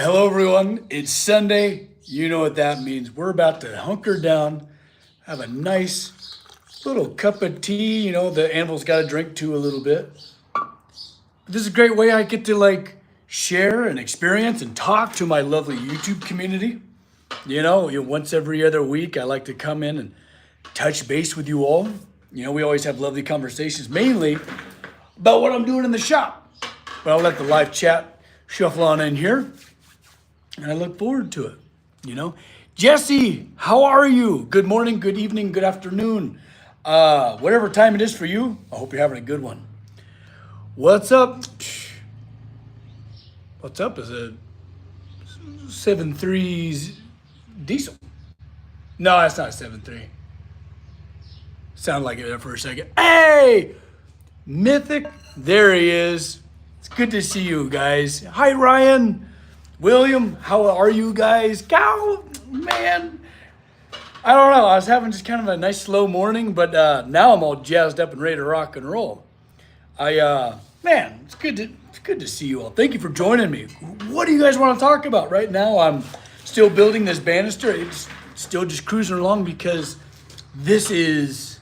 Hello, everyone. It's Sunday. You know what that means. We're about to hunker down, have a nice little cup of tea. You know, the Anvil's got to drink too a little bit. This is a great way I get to share and experience and talk to my lovely YouTube community. Once every other week, I like to come in and touch base with you all. We always have lovely conversations, mainly about what I'm doing in the shop. But I'll let the live chat shuffle on in here. And I look forward to it. Jesse, how are you? Good morning, good evening, good afternoon. Whatever time it is for you, I hope you're having a good one. What's up? What's up? Is it 7.3 diesel? No, that's not 7.3. Sounded like it there for a second. Hey! Mythic, there he is. It's good to see you guys. Hi, Ryan. William, how are you guys? Cow, man. I don't know. I was having just kind of a nice slow morning, but now I'm all jazzed up and ready to rock and roll. Man, it's good to see you all. Thank you for joining me. What do you guys want to talk about? Right now, I'm still building this banister. It's still just cruising along because this is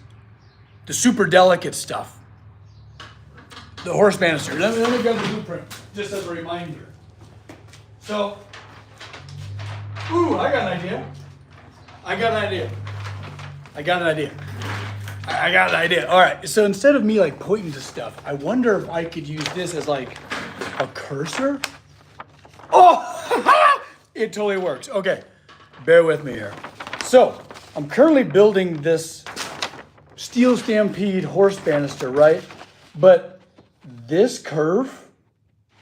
the super delicate stuff. The horse banister. Let me grab the blueprint, just as a reminder. So, I got an idea. All right, so instead of me pointing to stuff, I wonder if I could use this as a cursor. Oh, it totally works. Okay, bear with me here. So, I'm currently building this Steel Stampede horse banister, right? But this curve,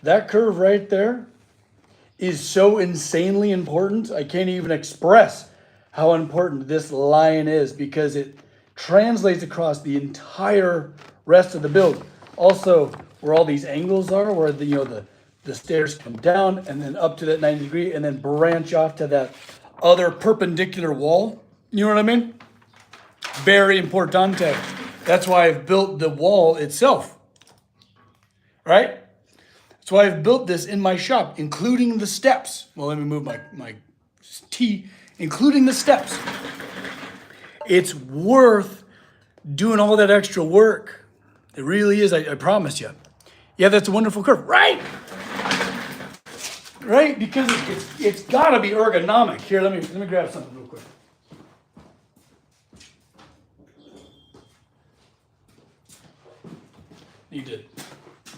that curve right there, is so insanely important. I can't even express how important this line is because it translates across the entire rest of the build. Also, where all these angles are, where the stairs come down and then up to that 90 degree and then branch off to that other perpendicular wall. You know what I mean? Very important. That's why I've built the wall itself. Right? That's why I've built this in my shop, including the steps. Well, let me move my tea, including the steps. It's worth doing all that extra work. It really is, I promise you. Yeah, that's a wonderful curve, right? Right, because it's gotta be ergonomic. Here, let me grab something real quick. Need to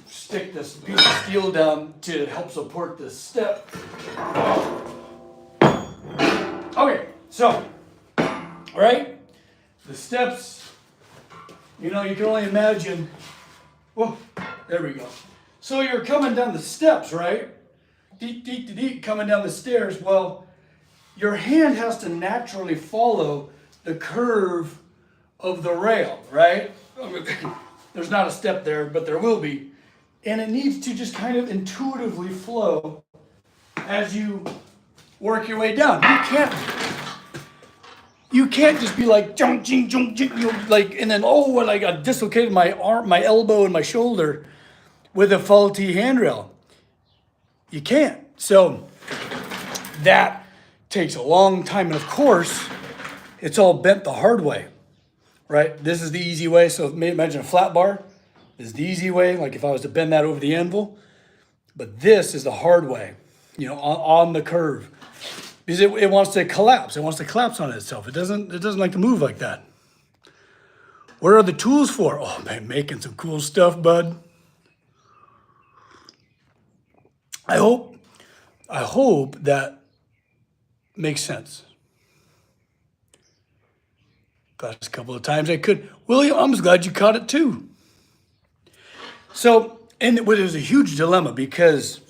stick this piece of steel down to help support this step. Okay, so, right? The steps, you can only imagine. Oh, there we go. So you're coming down the steps, right? Coming down the stairs. Well, your hand has to naturally follow the curve of the rail, right? There's not a step there, but there will be. And it needs to just kind of intuitively flow as you work your way down. You can't just be jump, jing, jump, jing, and then I got dislocated my arm, my elbow, and my shoulder with a faulty handrail. You can't. So that takes a long time, and of course, it's all bent the hard way, right? This is the easy way. So imagine a flat bar. This is the easy way, if I was to bend that over the anvil. But this is the hard way, on the curve. Because it wants to collapse. It wants to collapse on itself. It doesn't like to move like that. What are the tools for? Oh, man, making some cool stuff, bud. I hope that makes sense. Got a couple of times I could. William, I'm just glad you caught it too. So, and it was a huge dilemma because,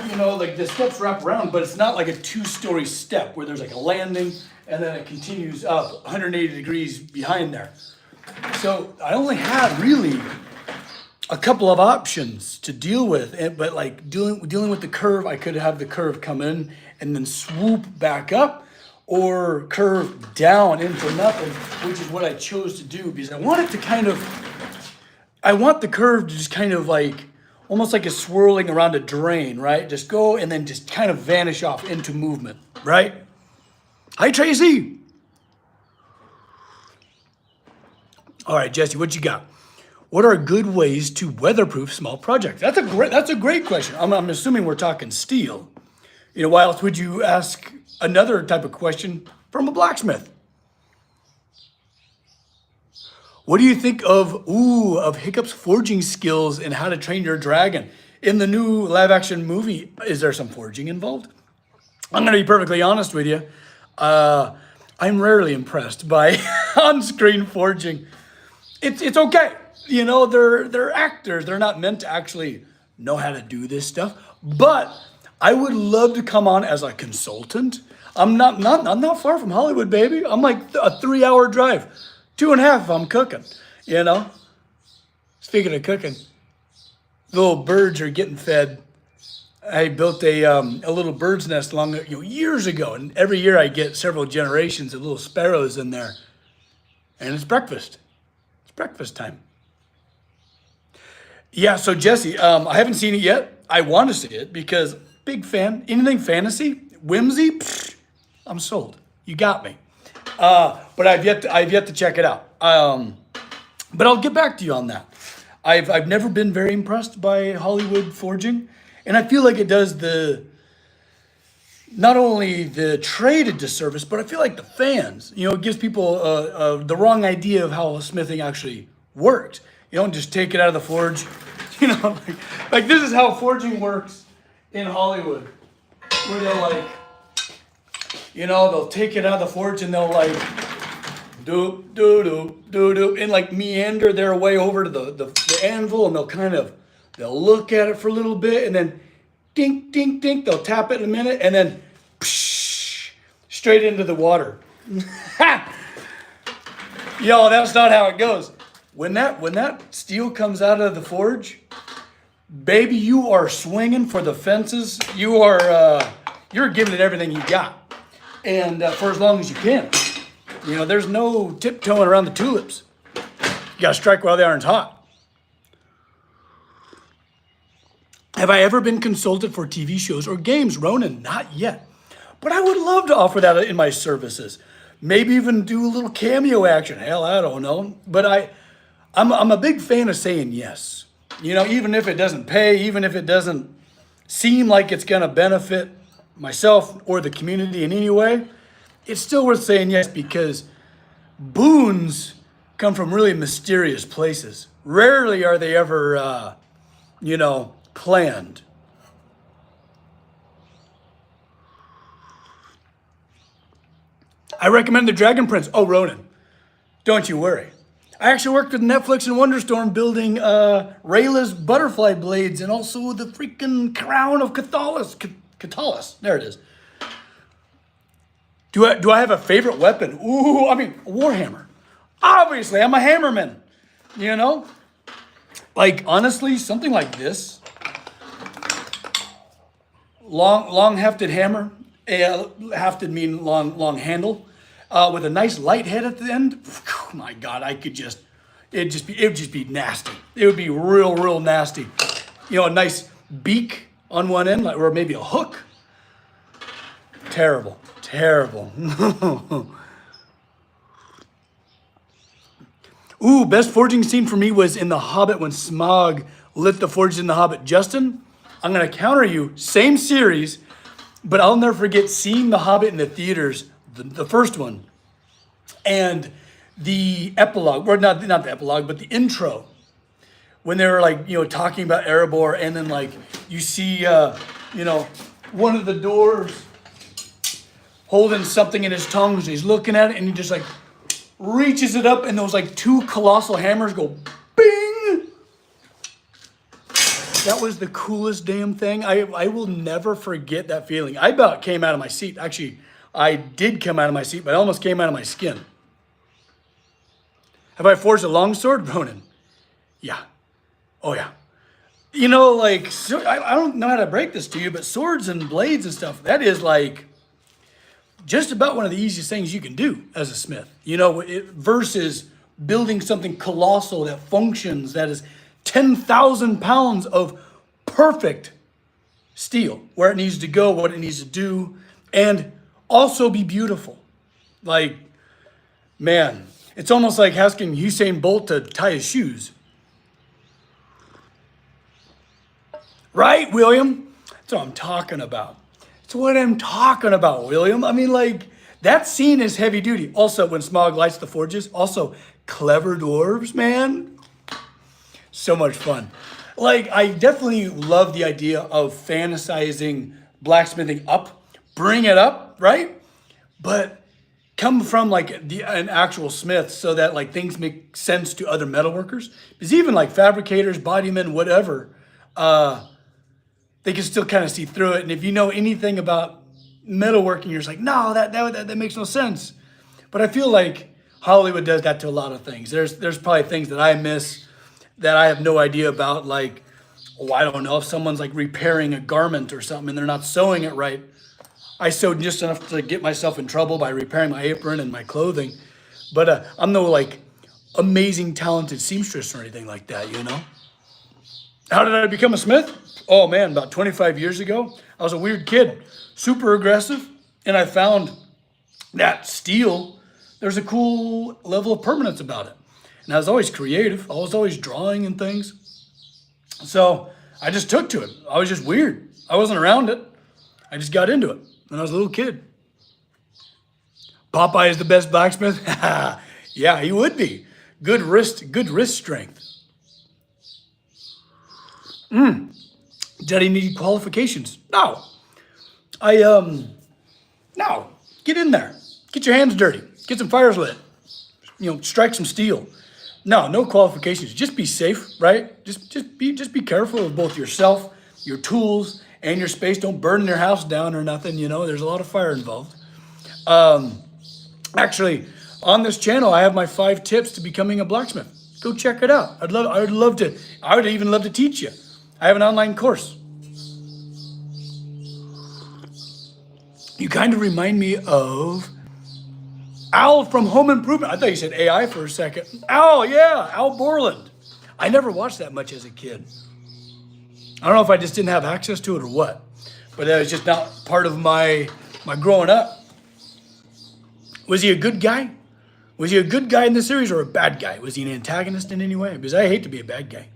the steps wrap around, but it's not like a two-story step where there's a landing and then it continues up 180 degrees behind there. So I only had really a couple of options to deal with, but dealing with the curve, I could have the curve come in and then swoop back up or curve down into nothing, which is what I chose to do because I want the curve to just kind of almost like it's swirling around a drain, right? Just go and then just kind of vanish off into movement, right? Hi, Tracy. All right, Jesse, what you got? What are good ways to weatherproof small projects? That's a great question. I'm assuming we're talking steel. You know, why else would you ask another type of question from a blacksmith? What do you think of Hiccup's forging skills and How to Train Your Dragon? In the new live action movie, is there some forging involved? I'm going to be perfectly honest with you. I'm rarely impressed by on-screen forging. It's okay. You know, they're actors. They're not meant to actually know how to do this stuff. But I would love to come on as a consultant. I'm not far from Hollywood, baby. I'm like a 3-hour drive, 2.5 if I'm cooking. You know. Speaking of cooking, little birds are getting fed. I built a little bird's nest years ago, and every year I get several generations of little sparrows in there, and it's breakfast. It's breakfast time. Yeah, so Jesse, I haven't seen it yet. I want to see it because big fan. Anything fantasy, whimsy, I'm sold. You got me. But I've yet to check it out. But I'll get back to you on that. I've never been very impressed by Hollywood forging, and I feel like it does not only the trade a disservice, but I feel like the fans. You know, it gives people the wrong idea of how smithing actually works. You don't just take it out of the forge. You know, like this is how forging works in Hollywood, where they'll they'll take it out of the forge and they'll doop, doo, doo, doo, doo, and meander their way over to the anvil, and they'll look at it for a little bit, and then dink, dink, dink, they'll tap it in a minute, and then straight into the water. Yo, that's not how it goes. When that steel comes out of the forge, baby, you are swinging for the fences. You're giving it everything you got, and for as long as you can. You know, there's no tiptoeing around the tulips. You gotta strike while the iron's hot. Have I ever been consulted for TV shows or games? Ronan, not yet. But I would love to offer that in my services. Maybe even do a little cameo action. Hell, I don't know. But I'm a big fan of saying yes. You know, even if it doesn't pay, even if it doesn't seem like it's gonna benefit myself or the community in any way, it's still worth saying yes, because boons come from really mysterious places. Rarely are they ever, planned. I recommend the Dragon Prince. Oh, Ronan, don't you worry. I actually worked with Netflix and Wonderstorm building Rayla's butterfly blades and also the freaking crown of Cathalis. Cathalis, there it is. Do I have a favorite weapon? Ooh, I mean, a warhammer. Obviously, I'm a hammerman. You know? Honestly, something like this. Long hefted hammer. Hefted mean long handle. With a nice light head at the end. Oh my God, it would just be nasty. It would be real nasty. You know, a nice beak on one end, or maybe a hook. Terrible. Ooh, best forging scene for me was in The Hobbit when Smaug lit the forges in The Hobbit. Justin, I'm going to counter you. Same series, but I'll never forget seeing The Hobbit in the theaters, the first one, and the epilogue, or not the epilogue, but the intro, when they were talking about Erebor, and then you see, one of the dwarves holding something in his tongs, and he's looking at it, and he just reaches it up, and those two colossal hammers go bing. That was the coolest damn thing. I will never forget that feeling. I about came out of my seat. Actually, I did come out of my seat, but I almost came out of my skin. Have I forged a longsword, Ronan? Yeah. Oh yeah. You know, so I don't know how to break this to you, but swords and blades and stuff, that is just about one of the easiest things you can do as a smith, versus building something colossal that functions, that is 10,000 pounds of perfect steel, where it needs to go, what it needs to do, and also be beautiful. Like, man, it's almost like asking Usain Bolt to tie his shoes. Right, William? That's what I'm talking about. That's what I'm talking about, William. I mean, like, that scene is heavy duty. Also, when Smaug lights the forges, also, clever dwarves, man. So much fun. Like, I definitely love the idea of fantasizing blacksmithing up, bring it up, right? But come from like an actual smith so that like things make sense to other metalworkers. Because even like fabricators, bodymen, whatever, they can still kind of see through it. And if you know anything about metalworking, you're just like, no, that makes no sense. But I feel like Hollywood does that to a lot of things. There's probably things that I miss that I have no idea about. Like, oh, I don't know if someone's like repairing a garment or something and they're not sewing it right. I sewed just enough to get myself in trouble by repairing my apron and my clothing. But I'm no like amazing talented seamstress or anything like that, you know? How did I become a smith? Oh man, about 25 years ago, I was a weird kid, super aggressive, and I found that steel, there's a cool level of permanence about it. And I was always creative. I was always drawing and things. So I just took to it. I was just weird. I wasn't around it. I just got into it when I was a little kid. Popeye is the best blacksmith? Yeah, he would be. Good wrist strength. Did he need qualifications? No. No. Get in there. Get your hands dirty. Get some fires lit. You know, strike some steel. No qualifications. Just be safe, right? Just be careful of both yourself, your tools, and your space. Don't burn your house down or nothing. You know, there's a lot of fire involved. Actually, on this channel, I have my 5 tips to becoming a blacksmith. Go check it out. I would even love to teach you. I have an online course. You kind of remind me of Al from Home Improvement. I thought you said AI for a second. Al, yeah, Al Borland. I never watched that much as a kid. I don't know if I just didn't have access to it or what, but that was just not part of my growing up. Was he a good guy? Was he a good guy in the series or a bad guy? Was he an antagonist in any way? Because I hate to be a bad guy.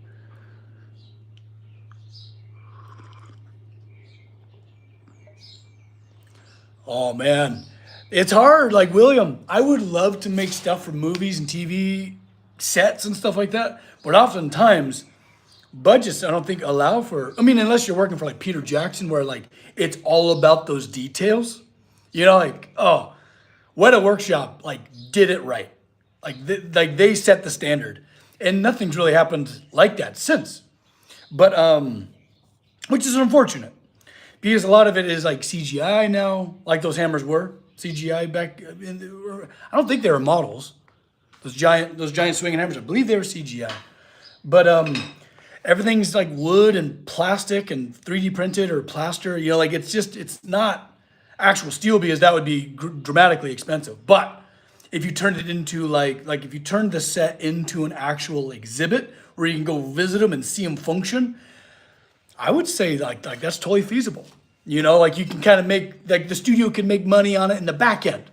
Oh man, it's hard. Like William, I would love to make stuff for movies and TV sets and stuff like that, but oftentimes budgets I don't think allow for. I mean, unless you're working for like Peter Jackson, where like it's all about those details. You know, like what a workshop like did it right. Like they set the standard, and nothing's really happened like that since. But which is unfortunate. Because a lot of it is like CGI now, like those hammers were CGI back in. I don't think they were models. Those giant swinging hammers. I believe they were CGI. But everything's like wood and plastic and 3D printed or plaster. You know, like it's not actual steel because that would be dramatically expensive. But if you turned it into like if you turned the set into an actual exhibit where you can go visit them and see them function, I would say like that's totally feasible. You know, like you can kind of make, like the studio can make money on it in the back end,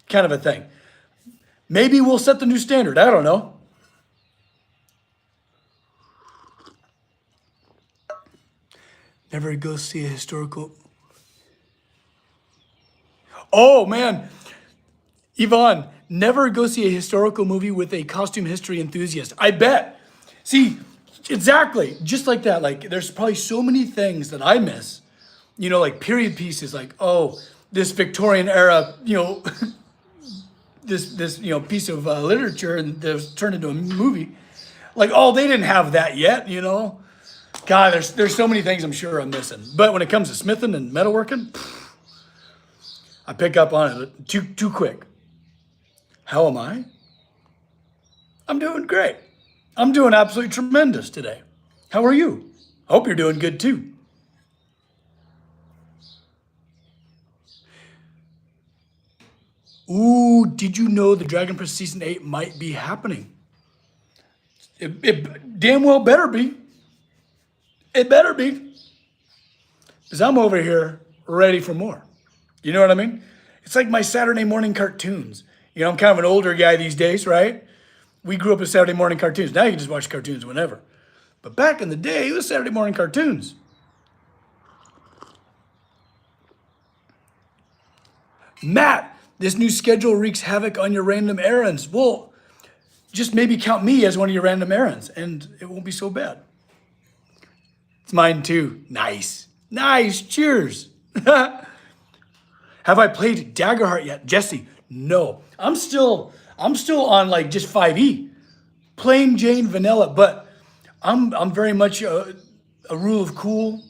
kind of a thing. Maybe we'll set the new standard. I don't know. Never go see a historical. Oh man, Yvonne, never go see a historical movie with a costume history enthusiast. I bet. See, exactly, just like that. Like there's probably so many things that I miss, you know, like period pieces, like, oh, this Victorian era, you know, this you know, piece of literature and that was turned into a movie. Like, oh, they didn't have that yet, you know? God, there's so many things I'm sure I'm missing. But when it comes to smithing and metalworking, I pick up on it too quick. How am I? I'm doing great. I'm doing absolutely tremendous today. How are you? Hope you're doing good too. Ooh, did you know the Dragon Prince Season 8 might be happening? It damn well better be. It better be, because I'm over here ready for more. You know what I mean? It's like my Saturday morning cartoons. You know, I'm kind of an older guy these days, right? We grew up with Saturday morning cartoons. Now you can just watch cartoons whenever. But back in the day, it was Saturday morning cartoons. Matt, this new schedule wreaks havoc on your random errands. Well, just maybe count me as one of your random errands, and it won't be so bad. It's mine too. Nice. Nice. Cheers. Have I played Daggerheart yet? Jesse, no. I'm still on like just 5e. Plain Jane vanilla, but I'm very much a rule of cool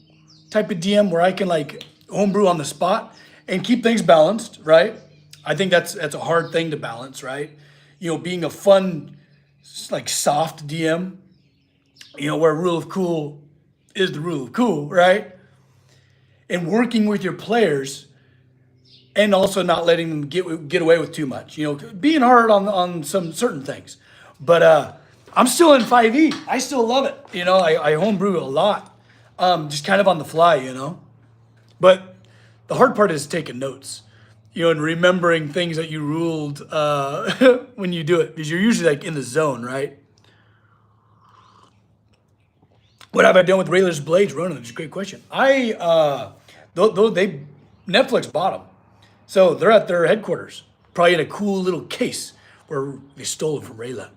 type of DM where I can like homebrew on the spot and keep things balanced, right? I think that's a hard thing to balance, right? You know, being a fun, like soft DM, you know, where rule of cool is the rule of cool, right? And working with your players and also not letting them get away with too much, you know, being hard on some certain things. But I'm still in 5e. I still love it. You know, I homebrew a lot, just kind of on the fly, you know. But the hard part is taking notes, you know, and remembering things that you ruled when you do it, because you're usually like in the zone, right? What have I done with Rayler's Blades, Ronan? That's a great question. They Netflix bought them, so they're at their headquarters, probably in a cool little case where they stole it from Rayla.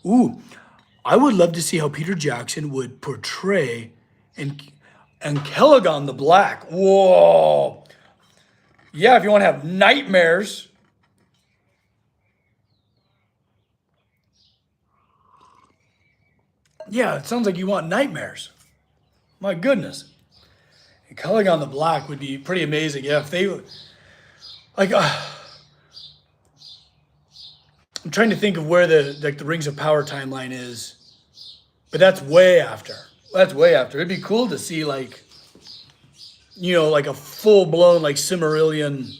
Ooh, I would love to see how Peter Jackson would portray and Kellogg the Black. Whoa. Yeah, if you want to have nightmares. Yeah, it sounds like you want nightmares. My goodness. And Kellogg the Black would be pretty amazing. Yeah, if they like I'm trying to think of where the Rings of Power timeline is, but that's way after. That's way after. It'd be cool to see like, you know, like a full blown like Silmarillion,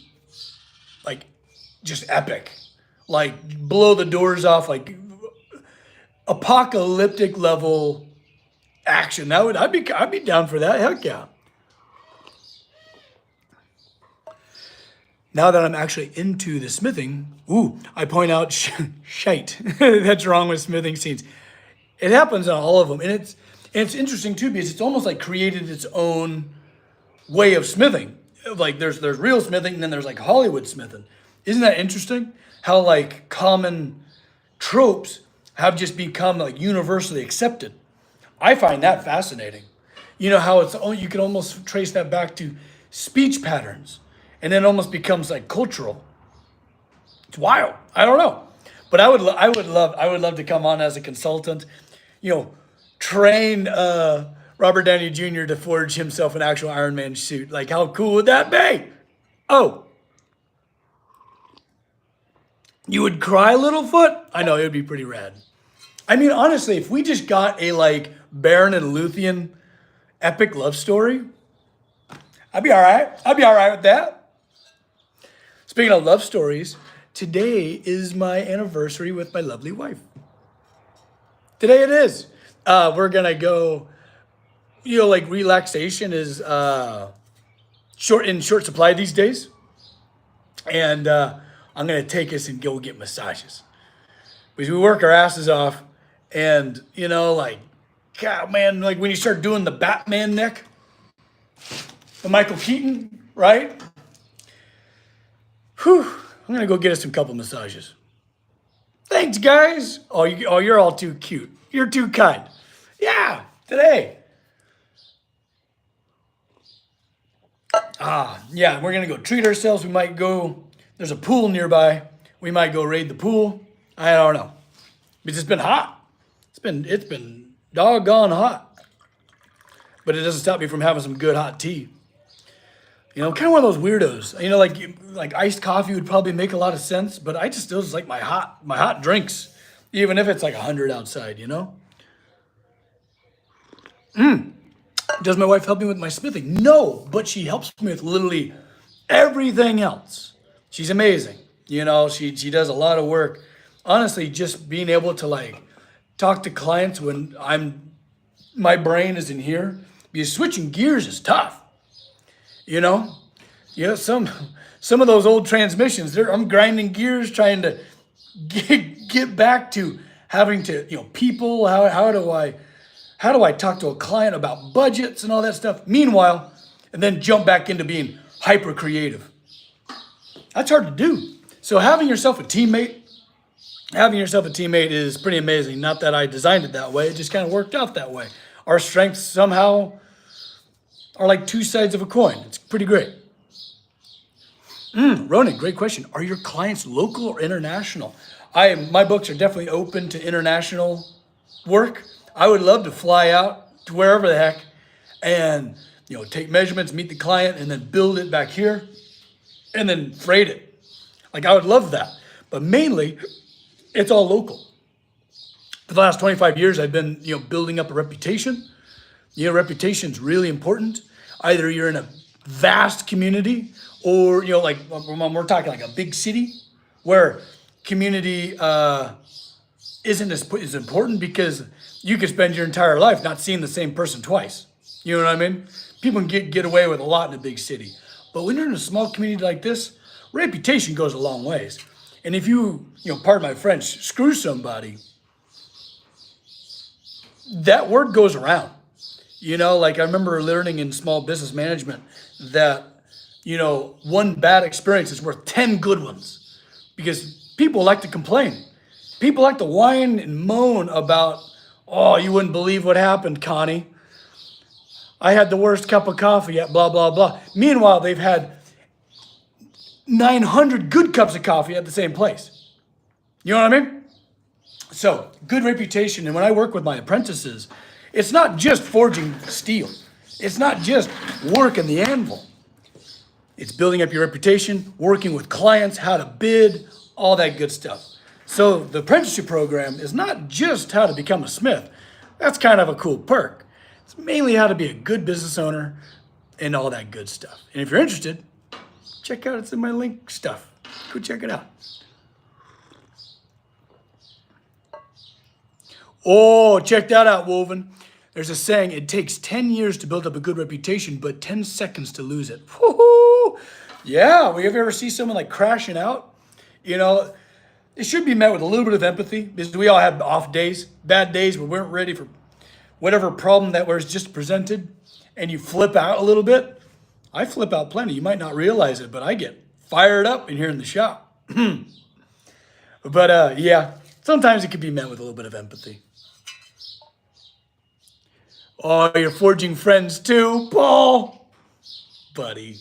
like just epic, like blow the doors off, like apocalyptic level action. I'd be down for that. Heck yeah. Now that I'm actually into the smithing, I point out shite that's wrong with smithing scenes. It happens on all of them, and it's interesting too because it's almost like created its own way of smithing. Like there's real smithing, and then there's like Hollywood smithing. Isn't that interesting? How like common tropes have just become like universally accepted. I find that fascinating. You know how you can almost trace that back to speech patterns. And then it almost becomes like cultural. It's wild. I don't know, but I would love to come on as a consultant. You know, train Robert Downey Jr. to forge himself an actual Iron Man suit. Like, how cool would that be? Oh, you would cry, Littlefoot? I know, it would be pretty rad. I mean, honestly, if we just got a like Baron and Luthien epic love story, I'd be all right. I'd be all right with that. Speaking of love stories, today is my anniversary with my lovely wife. Today it is. We're gonna go, you know, like relaxation is short supply these days. And I'm gonna take us and go get massages. Because we work our asses off and, you know, like, God, man, like when you start doing the Batman neck, the Michael Keaton, right? Whew, I'm gonna go get us some couple massages. Thanks, guys. Oh, you're all too cute. You're too kind. Yeah, today. Yeah, we're gonna go treat ourselves. We might go, there's a pool nearby. We might go raid the pool. I don't know. Because it's been hot. It's been doggone hot. But it doesn't stop me from having some good hot tea. You know, kind of one of those weirdos. You know, like iced coffee would probably make a lot of sense, but I just still just like my hot drinks, even if it's like 100 outside. You know. Does my wife help me with my smithing? No, but she helps me with literally everything else. She's amazing. You know, she does a lot of work honestly, just being able to like talk to clients when my brain is in here, because switching gears is tough. You know, some of those old transmissions, I'm grinding gears trying to get back to having to, people, how do I talk to a client about budgets and all that stuff? Meanwhile, and then jump back into being hyper creative. That's hard to do. So having yourself a teammate is pretty amazing. Not that I designed it that way, it just kind of worked out that way. Our strengths somehow are like two sides of a coin. It's pretty great. Ronan, great question. Are your clients local or international? My books are definitely open to international work. I would love to fly out to wherever the heck and take measurements, meet the client, and then build it back here and then freight it. Like, I would love that. But mainly, it's all local. For the last 25 years, I've been building up a reputation. Reputation's really important. Either you're in a vast community or, like we're talking like a big city where community isn't as important, because you could spend your entire life not seeing the same person twice. You know what I mean? People can get away with a lot in a big city. But when you're in a small community like this, reputation goes a long ways. And if you pardon my French, screw somebody, that word goes around. Like I remember learning in small business management that, one bad experience is worth 10 good ones, because people like to complain. People like to whine and moan about, oh, you wouldn't believe what happened, Connie. I had the worst cup of coffee at blah, blah, blah. Meanwhile, they've had 900 good cups of coffee at the same place. You know what I mean? So, good reputation. And when I work with my apprentices, it's not just forging steel. It's not just working the anvil. It's building up your reputation, working with clients, how to bid, all that good stuff. So the apprenticeship program is not just how to become a smith. That's kind of a cool perk. It's mainly how to be a good business owner and all that good stuff. And if you're interested, check out, it's in my link stuff. Go check it out. Oh, check that out, Woven. There's a saying, it takes 10 years to build up a good reputation, but 10 seconds to lose it. Woo-hoo! Yeah, well, you ever see someone like crashing out? It should be met with a little bit of empathy, because we all have off days, bad days where we weren't ready for whatever problem that was just presented, and you flip out a little bit. I flip out plenty. You might not realize it, but I get fired up in here in the shop. But yeah, sometimes it can be met with a little bit of empathy. Oh, you're forging friends too, Paul? Buddy.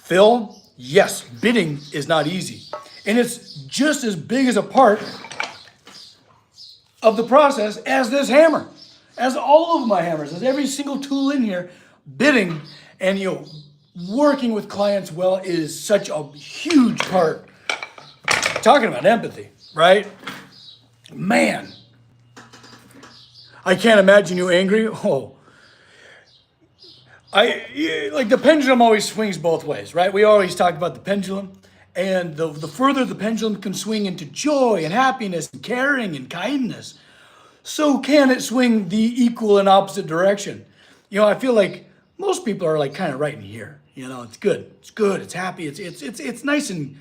Phil, yes, bidding is not easy. And it's just as big as a part of the process as this hammer, as all of my hammers, as every single tool in here. Bidding and working with clients well is such a huge part. Talking about empathy, right? Man, I can't imagine you angry. Oh, like the pendulum always swings both ways, right? We always talk about the pendulum, and the further the pendulum can swing into joy and happiness and caring and kindness, so can it swing the equal and opposite direction. I feel like most people are like kind of right in here. It's good. It's good. It's happy. It's nice and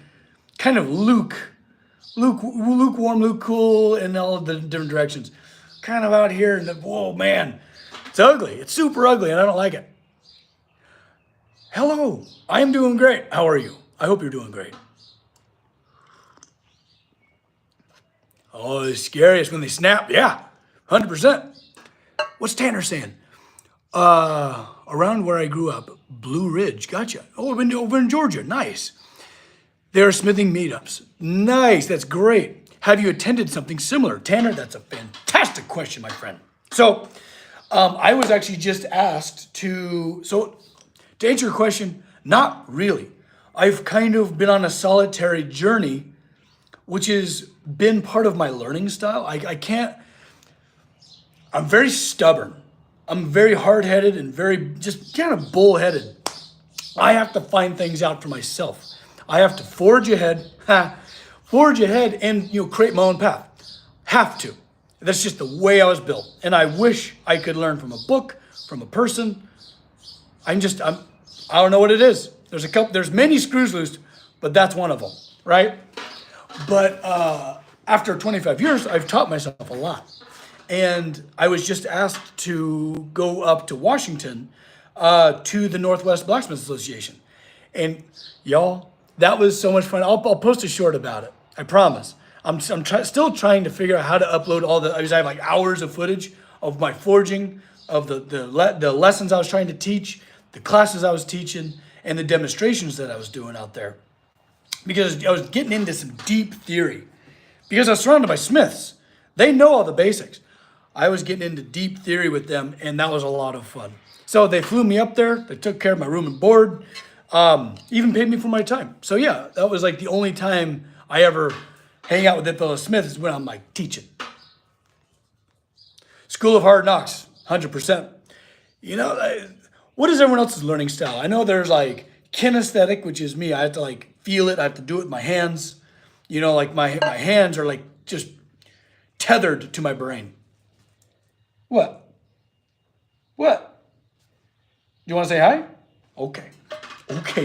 kind of lukewarm, cool, in all the different directions. Kind of out here, and whoa, man, it's ugly. It's super ugly, and I don't like it. Hello, I am doing great. How are you? I hope you're doing great. Oh, it's scariest when they snap. Yeah, 100%. What's Tanner saying? Around where I grew up, Blue Ridge. Gotcha. Oh, over in Georgia. Nice. There are smithing meetups. Nice. That's great. Have you attended something similar? Tanner, that's a fantastic question, my friend. So, I was actually just asked to answer your question, not really. I've kind of been on a solitary journey, which has been part of my learning style. I'm very stubborn. I'm very hard-headed and very just kind of bullheaded. I have to find things out for myself. I have to forge ahead, forge ahead and, create my own path. Have to. That's just the way I was built. And I wish I could learn from a book, from a person. I don't know what it is. There's many screws loose, but that's one of them, right? But after 25 years, I've taught myself a lot. And I was just asked to go up to Washington to the Northwest Blacksmith Association. And y'all, that was so much fun. I'll post a short about it. I promise. I'm still trying to figure out how to upload all I have like hours of footage of my forging, of the lessons I was trying to teach, the classes I was teaching, and the demonstrations that I was doing out there. Because I was getting into some deep theory. Because I was surrounded by smiths. They know all the basics. I was getting into deep theory with them, and that was a lot of fun. So they flew me up there. They took care of my room and board, even paid me for my time. So yeah, that was like the only time I ever hang out with that fellow Smith is when I'm like teaching. School of Hard Knocks, 100%. What is everyone else's learning style? I know there's like kinesthetic, which is me. I have to like feel it. I have to do it with my hands. Like my hands are like just tethered to my brain. What? You want to say hi? Okay,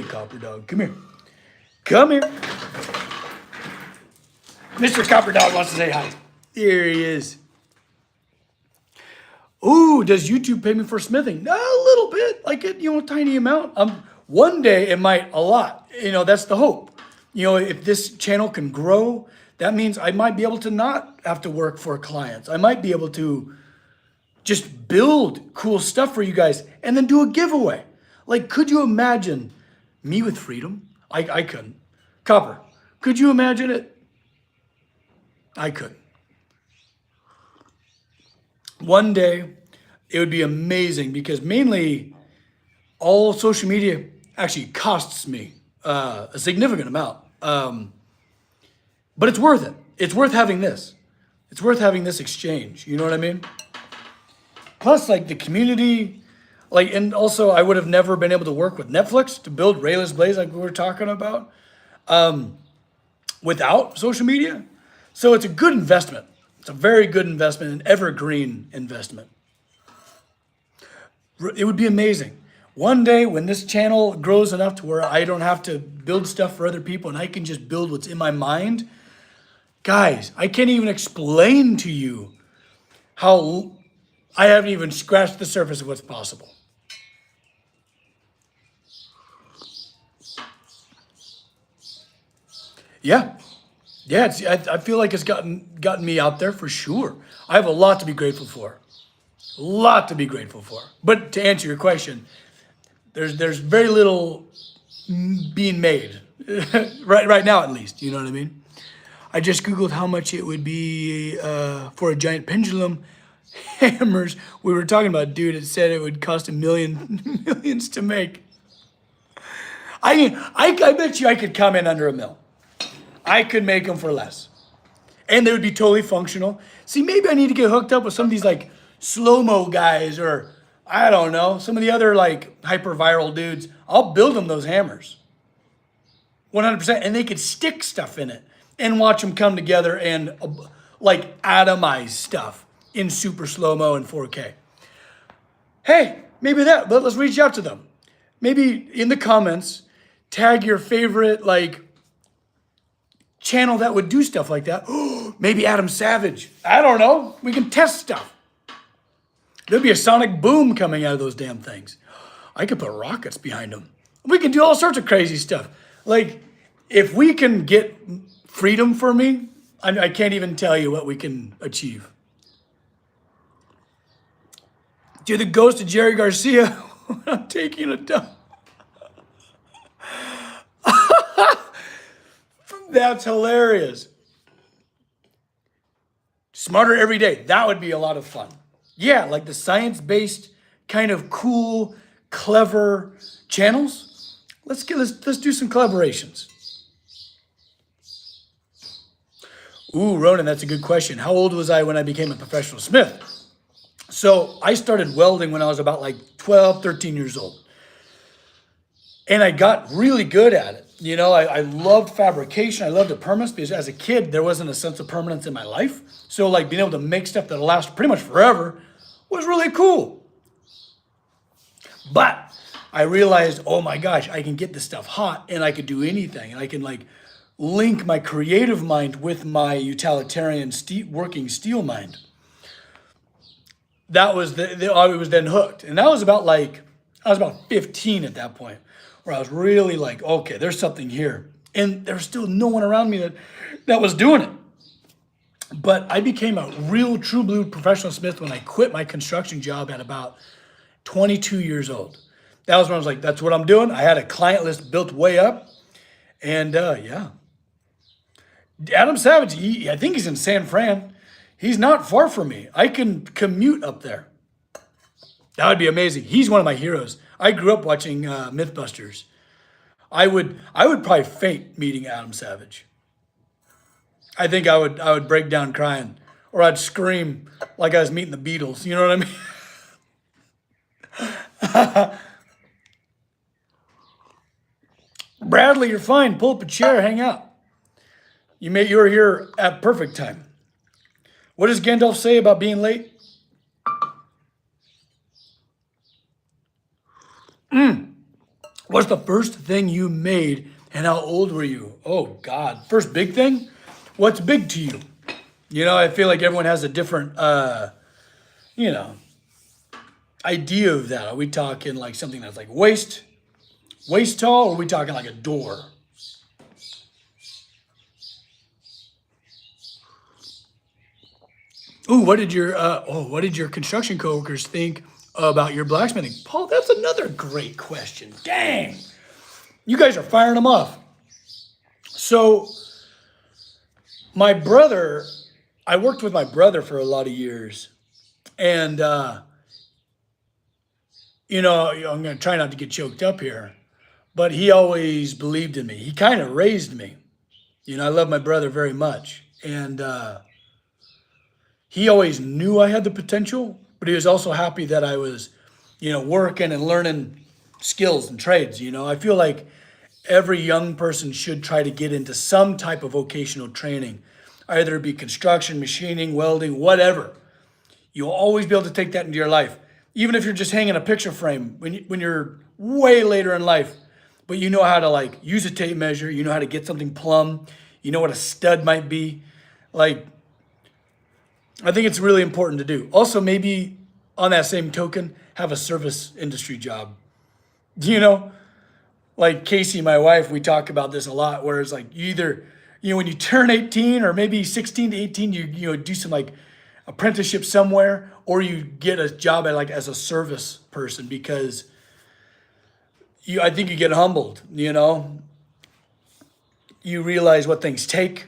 Copper Dog, come here. Mr. Copper Dog wants to say hi. Here he is. Ooh, does YouTube pay me for smithing? A little bit, like a tiny amount. One day it might a lot. That's the hope. If this channel can grow, that means I might be able to not have to work for clients. I might be able to just build cool stuff for you guys and then do a giveaway. Like, could you imagine me with freedom? I couldn't. Copper, could you imagine it? I couldn't. One day, it would be amazing because mainly all social media actually costs me a significant amount. But it's worth it. It's worth having this. It's worth having this exchange. You know what I mean? Plus, like the community, and also I would have never been able to work with Netflix to build rayless blades like we were talking about without social media. So it's a good investment. It's a very good investment, an evergreen investment. It would be amazing. One day when this channel grows enough to where I don't have to build stuff for other people and I can just build what's in my mind. Guys, I can't even explain to you how I haven't even scratched the surface of what's possible. Yeah. Yeah, I feel like it's gotten me out there for sure. I have a lot to be grateful for. A lot to be grateful for. But to answer your question, there's very little being made. right now, at least. You know what I mean? I just Googled how much it would be for a giant pendulum hammers we were talking about. Dude, it said it would cost millions to make. I bet you I could come in under $1 million. I could make them for less. And they would be totally functional. See, maybe I need to get hooked up with some of these like slow-mo guys or I don't know, some of the other like hyper-viral dudes. I'll build them those hammers. 100%. And they could stick stuff in it and watch them come together and like atomize stuff in super slow-mo and 4K. Hey, maybe let's reach out to them. Maybe in the comments, tag your favorite like channel that would do stuff like that. Maybe Adam Savage. I don't know. We can test stuff. There'd be a sonic boom coming out of those damn things. I could put rockets behind them. We can do all sorts of crazy stuff. Like, if we can get freedom for me, I can't even tell you what we can achieve. You're the ghost of Jerry Garcia when I'm taking a dump. That's hilarious. Smarter every day. That would be a lot of fun. Yeah, like the science-based kind of cool, clever channels. Let's do some collaborations. Ooh, Ronan, that's a good question. How old was I when I became a professional smith? So I started welding when I was about like 12, 13 years old. And I got really good at it. You know, I loved fabrication. I loved the permanence because as a kid, there wasn't a sense of permanence in my life. So like being able to make stuff that'll last pretty much forever was really cool. But I realized, oh my gosh, I can get this stuff hot and I could do anything. And I can like link my creative mind with my utilitarian working steel mind. That was I was then hooked. And that was about like, I was about 15 at that point, where I was really like, okay, there's something here. And there was still no one around me that was doing it. But I became a real true blue professional smith when I quit my construction job at about 22 years old. That was when I was like, that's what I'm doing. I had a client list built way up. And yeah. Adam Savage, I think he's in San Fran. He's not far from me. I can commute up there. That would be amazing. He's one of my heroes. I grew up watching Mythbusters. I would probably faint meeting Adam Savage. I think I would break down crying, or I'd scream like I was meeting the Beatles. You know what I mean? Bradley, you're fine. Pull up a chair, hang out. You're here at perfect time. What does Gandalf say about being late? What's the first thing you made and how old were you? Oh God, first big thing? What's big to you? You know, I feel like everyone has a different, idea of that. Are we talking like something that's like waist tall, or are we talking like a door? Ooh, what did your construction coworkers think about your blacksmithing? Paul, that's another great question. Dang. You guys are firing them off. So my brother, I worked with my brother for a lot of years. And, I'm going to try not to get choked up here, but he always believed in me. He kind of raised me. I love my brother very much. And he always knew I had the potential, but he was also happy that I was, working and learning skills and trades. I feel like every young person should try to get into some type of vocational training, either it be construction, machining, welding, whatever. You'll always be able to take that into your life, even if you're just hanging a picture frame when you're way later in life. But you know how to like use a tape measure, you know how to get something plumb, you know what a stud might be. Like, I think it's really important to do. Also, maybe on that same token, have a service industry job. Like Casey, my wife, we talk about this a lot, where it's like you either, when you turn 18 or maybe 16 to 18, you do some like apprenticeship somewhere, or you get a job at like as a service person, because I think you get humbled, you realize what things take,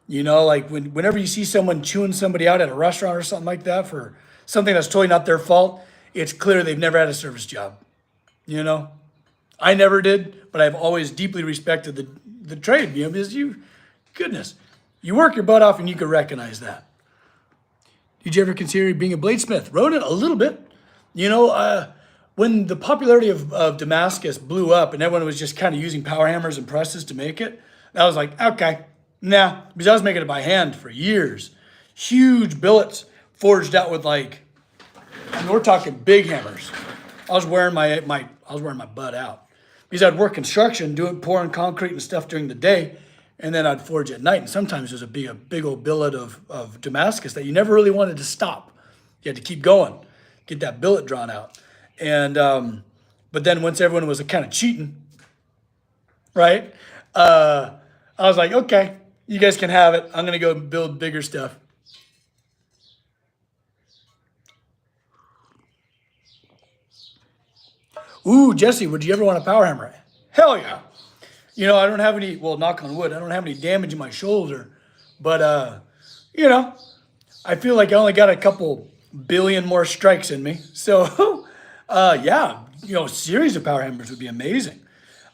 like whenever you see someone chewing somebody out at a restaurant or something like that for something that's totally not their fault, it's clear they've never had a service job, I never did, but I've always deeply respected the trade, because you work your butt off and you can recognize that. Did you ever consider being a bladesmith? Ronan, a little bit. When the popularity of Damascus blew up and everyone was just kind of using power hammers and presses to make it, I was like, okay, nah, because I was making it by hand for years. Huge billets forged out with we're talking big hammers. I was wearing my butt out, because I'd work construction, pouring concrete and stuff during the day, and then I'd forge at night. And sometimes there's a big old billet of Damascus that you never really wanted to stop. You had to keep going, get that billet drawn out. And but then once everyone was kind of cheating, right? I was like, okay, you guys can have it. I'm gonna go build bigger stuff. Ooh, Jesse, would you ever want a power hammer? Hell yeah. I don't have any, well, knock on wood, I don't have any damage in my shoulder, but, I feel like I only got a couple billion more strikes in me. So, yeah, a series of power hammers would be amazing.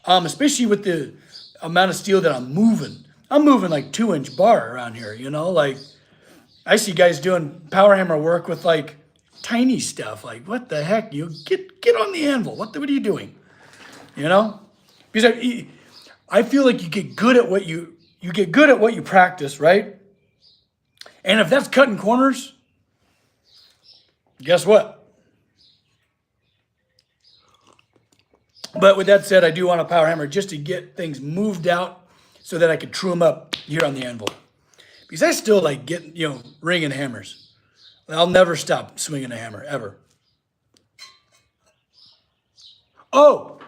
Especially with the amount of steel that I'm moving. I'm moving like 2-inch bar around here, like I see guys doing power hammer work with like tiny stuff. Like, what the heck? You get on the anvil. What are you doing? Because I feel like you get good at what you get good at what you practice, right? And if that's cutting corners, guess what? But with that said, I do want a power hammer just to get things moved out so that I can true them up here on the anvil. Because I still like getting, ringing hammers. I'll never stop swinging a hammer, ever. Oh,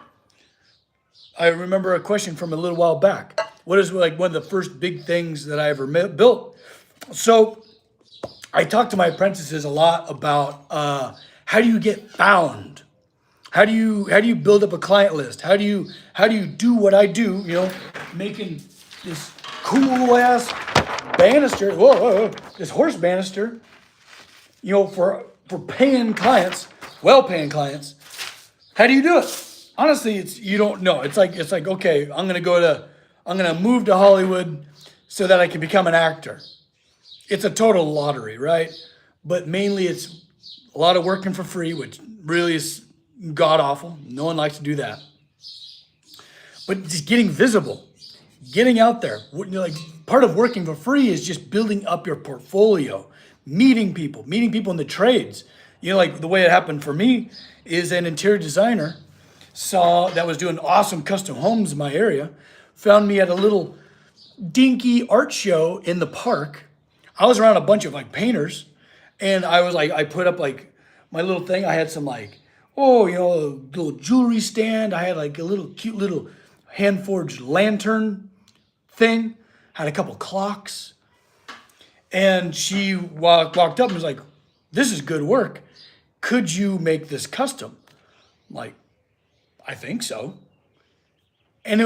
I remember a question from a little while back. What is like one of the first big things that I ever built? So I talk to my apprentices a lot about how do you get found? How do you build up a client list? How do you do what I do? Making this cool ass banister, this horse banister, for paying clients, well-paying clients. How do you do it? Honestly, you don't know. It's like okay, I'm gonna move to Hollywood so that I can become an actor. It's a total lottery, right? But mainly it's a lot of working for free, which really is god awful. No one likes to do that. But just getting visible, getting out there. Part of working for free is just building up your portfolio, meeting people in the trades. Like the way it happened for me is an interior designer that was doing awesome custom homes in my area, found me at a little dinky art show in the park. I was around a bunch of painters, and I put up my little thing. I had some a little jewelry stand. I had a little cute little hand forged lantern thing. Had a couple clocks, and she walked up and was like, "This is good work. Could you make this custom?" I'm like, I think so. And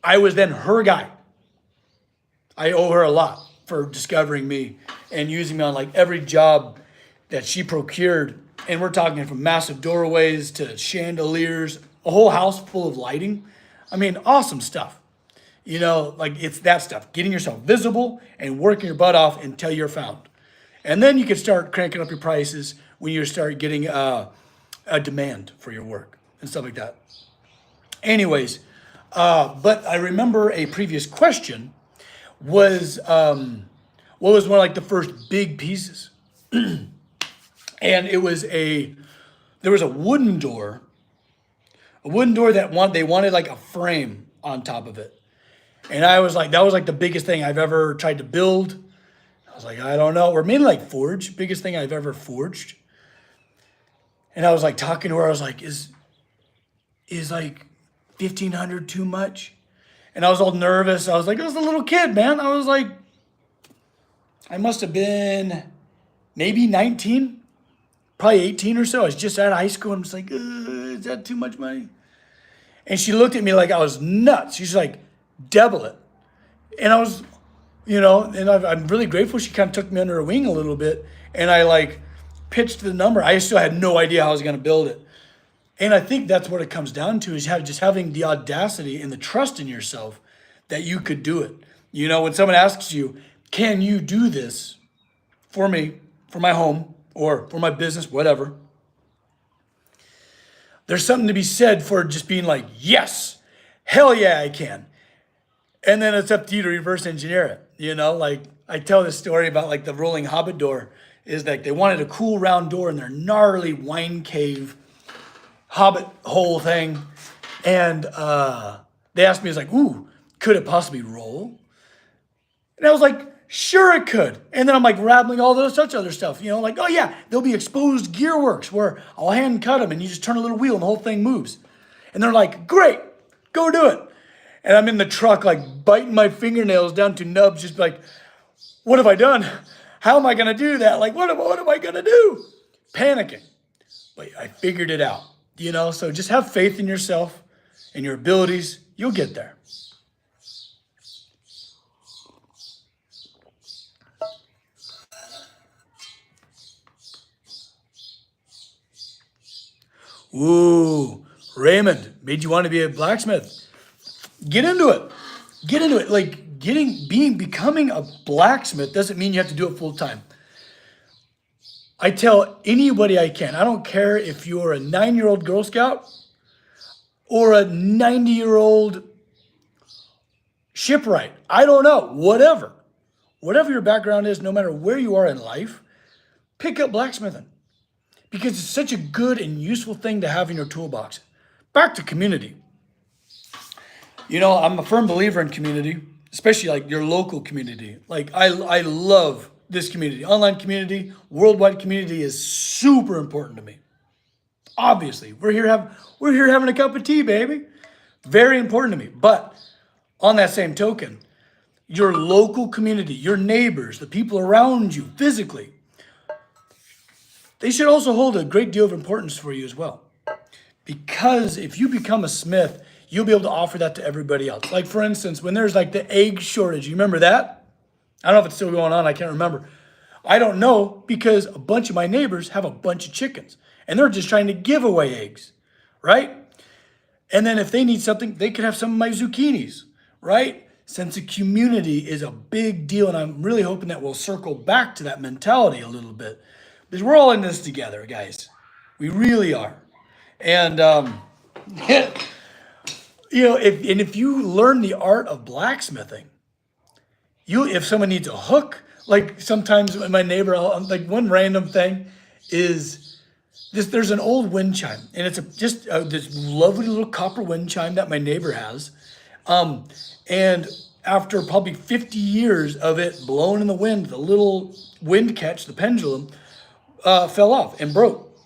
I was then her guy. I owe her a lot for discovering me and using me on every job that she procured. And we're talking from massive doorways to chandeliers, a whole house full of lighting. I mean, awesome stuff. It's that stuff, getting yourself visible and working your butt off until you're found. And then you can start cranking up your prices when you start getting a demand for your work and stuff like that. Anyways, but I remember a previous question was, what was one of the first big pieces? And there was a wooden door that they wanted a frame on top of it. And I was like, that was the biggest thing I've ever tried to build. I was like, I don't know. Or maybe forge, biggest thing I've ever forged. And I was talking to her, I was like, is 1,500 too much? And I was all nervous. I was like, I was a little kid, man. I was like, I must have been maybe 19, probably 18 or so. I was just out of high school. I'm just like, is that too much money? And she looked at me like I was nuts. She's like, double it. And I was, and I'm really grateful she kind of took me under her wing a little bit. And I pitched the number. I still had no idea how I was going to build it. And I think that's what it comes down to, is just having the audacity and the trust in yourself that you could do it. When someone asks you, can you do this for me, for my home, or for my business, whatever, there's something to be said for just being like, yes, hell yeah, I can. And then it's up to you to reverse engineer it. I tell this story about the rolling hobbit door, is they wanted a cool round door in their gnarly wine cave hobbit hole thing. And they asked me, ooh, could it possibly roll? And I was like, sure it could. And then I'm rattling all those such other stuff, oh yeah, there'll be exposed gear works where I'll hand cut them and you just turn a little wheel and the whole thing moves. And they're like, great, go do it. And I'm in the truck, biting my fingernails down to nubs, just what have I done? How am I going to do that? What am I going to do? Panicking. But I figured it out, so just have faith in yourself and your abilities. You'll get there. Ooh, Raymond, made you want to be a blacksmith. Get into it. Get into it. Becoming a blacksmith doesn't mean you have to do it full time. I tell anybody I can, I don't care if you're a 9-year-old Girl Scout or a 90-year-old shipwright. I don't know. Whatever. Whatever your background is, no matter where you are in life, pick up blacksmithing because it's such a good and useful thing to have in your toolbox. Back to community. You know, I'm a firm believer in community, especially like your local community. Like I love this community. Online community, worldwide community is super important to me. Obviously, we're here having a cup of tea, baby. Very important to me. But on that same token, your local community, your neighbors, the people around you physically, they should also hold a great deal of importance for you as well. Because if you become a smith, you'll be able to offer that to everybody else. Like for instance, when there's like the egg shortage, you remember that? I don't know if it's still going on, I can't remember. I don't know because a bunch of my neighbors have a bunch of chickens and they're just trying to give away eggs, right? And then if they need something, they could have some of my zucchinis, right? Sense of community is a big deal, and I'm really hoping that we'll circle back to that mentality a little bit. Because we're all in this together, guys. We really are. And, you know, if you learn the art of blacksmithing, if someone needs a hook, like sometimes my neighbor, like one random thing is this, there's an old wind chime, and it's just this lovely little copper wind chime that my neighbor has. And after probably 50 years of it blowing in the wind, the little wind catch, the pendulum, fell off and broke.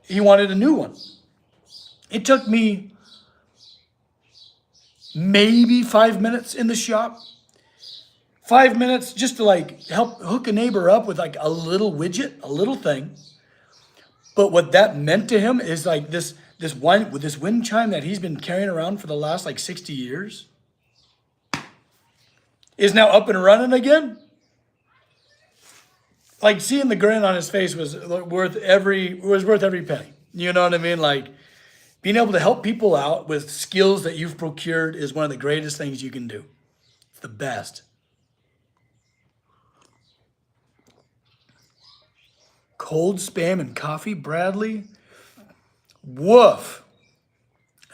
He wanted a new one. It took me maybe 5 minutes in the shop. 5 minutes just to like help hook a neighbor up with like a little widget, a little thing. But what that meant to him is like this wind chime that he's been carrying around for the last like 60 years is now up and running again. Like seeing the grin on his face was worth every penny. You know what I mean? Like being able to help people out with skills that you've procured is one of the greatest things you can do. It's the best. Cold Spam and Coffee, Bradley. Woof.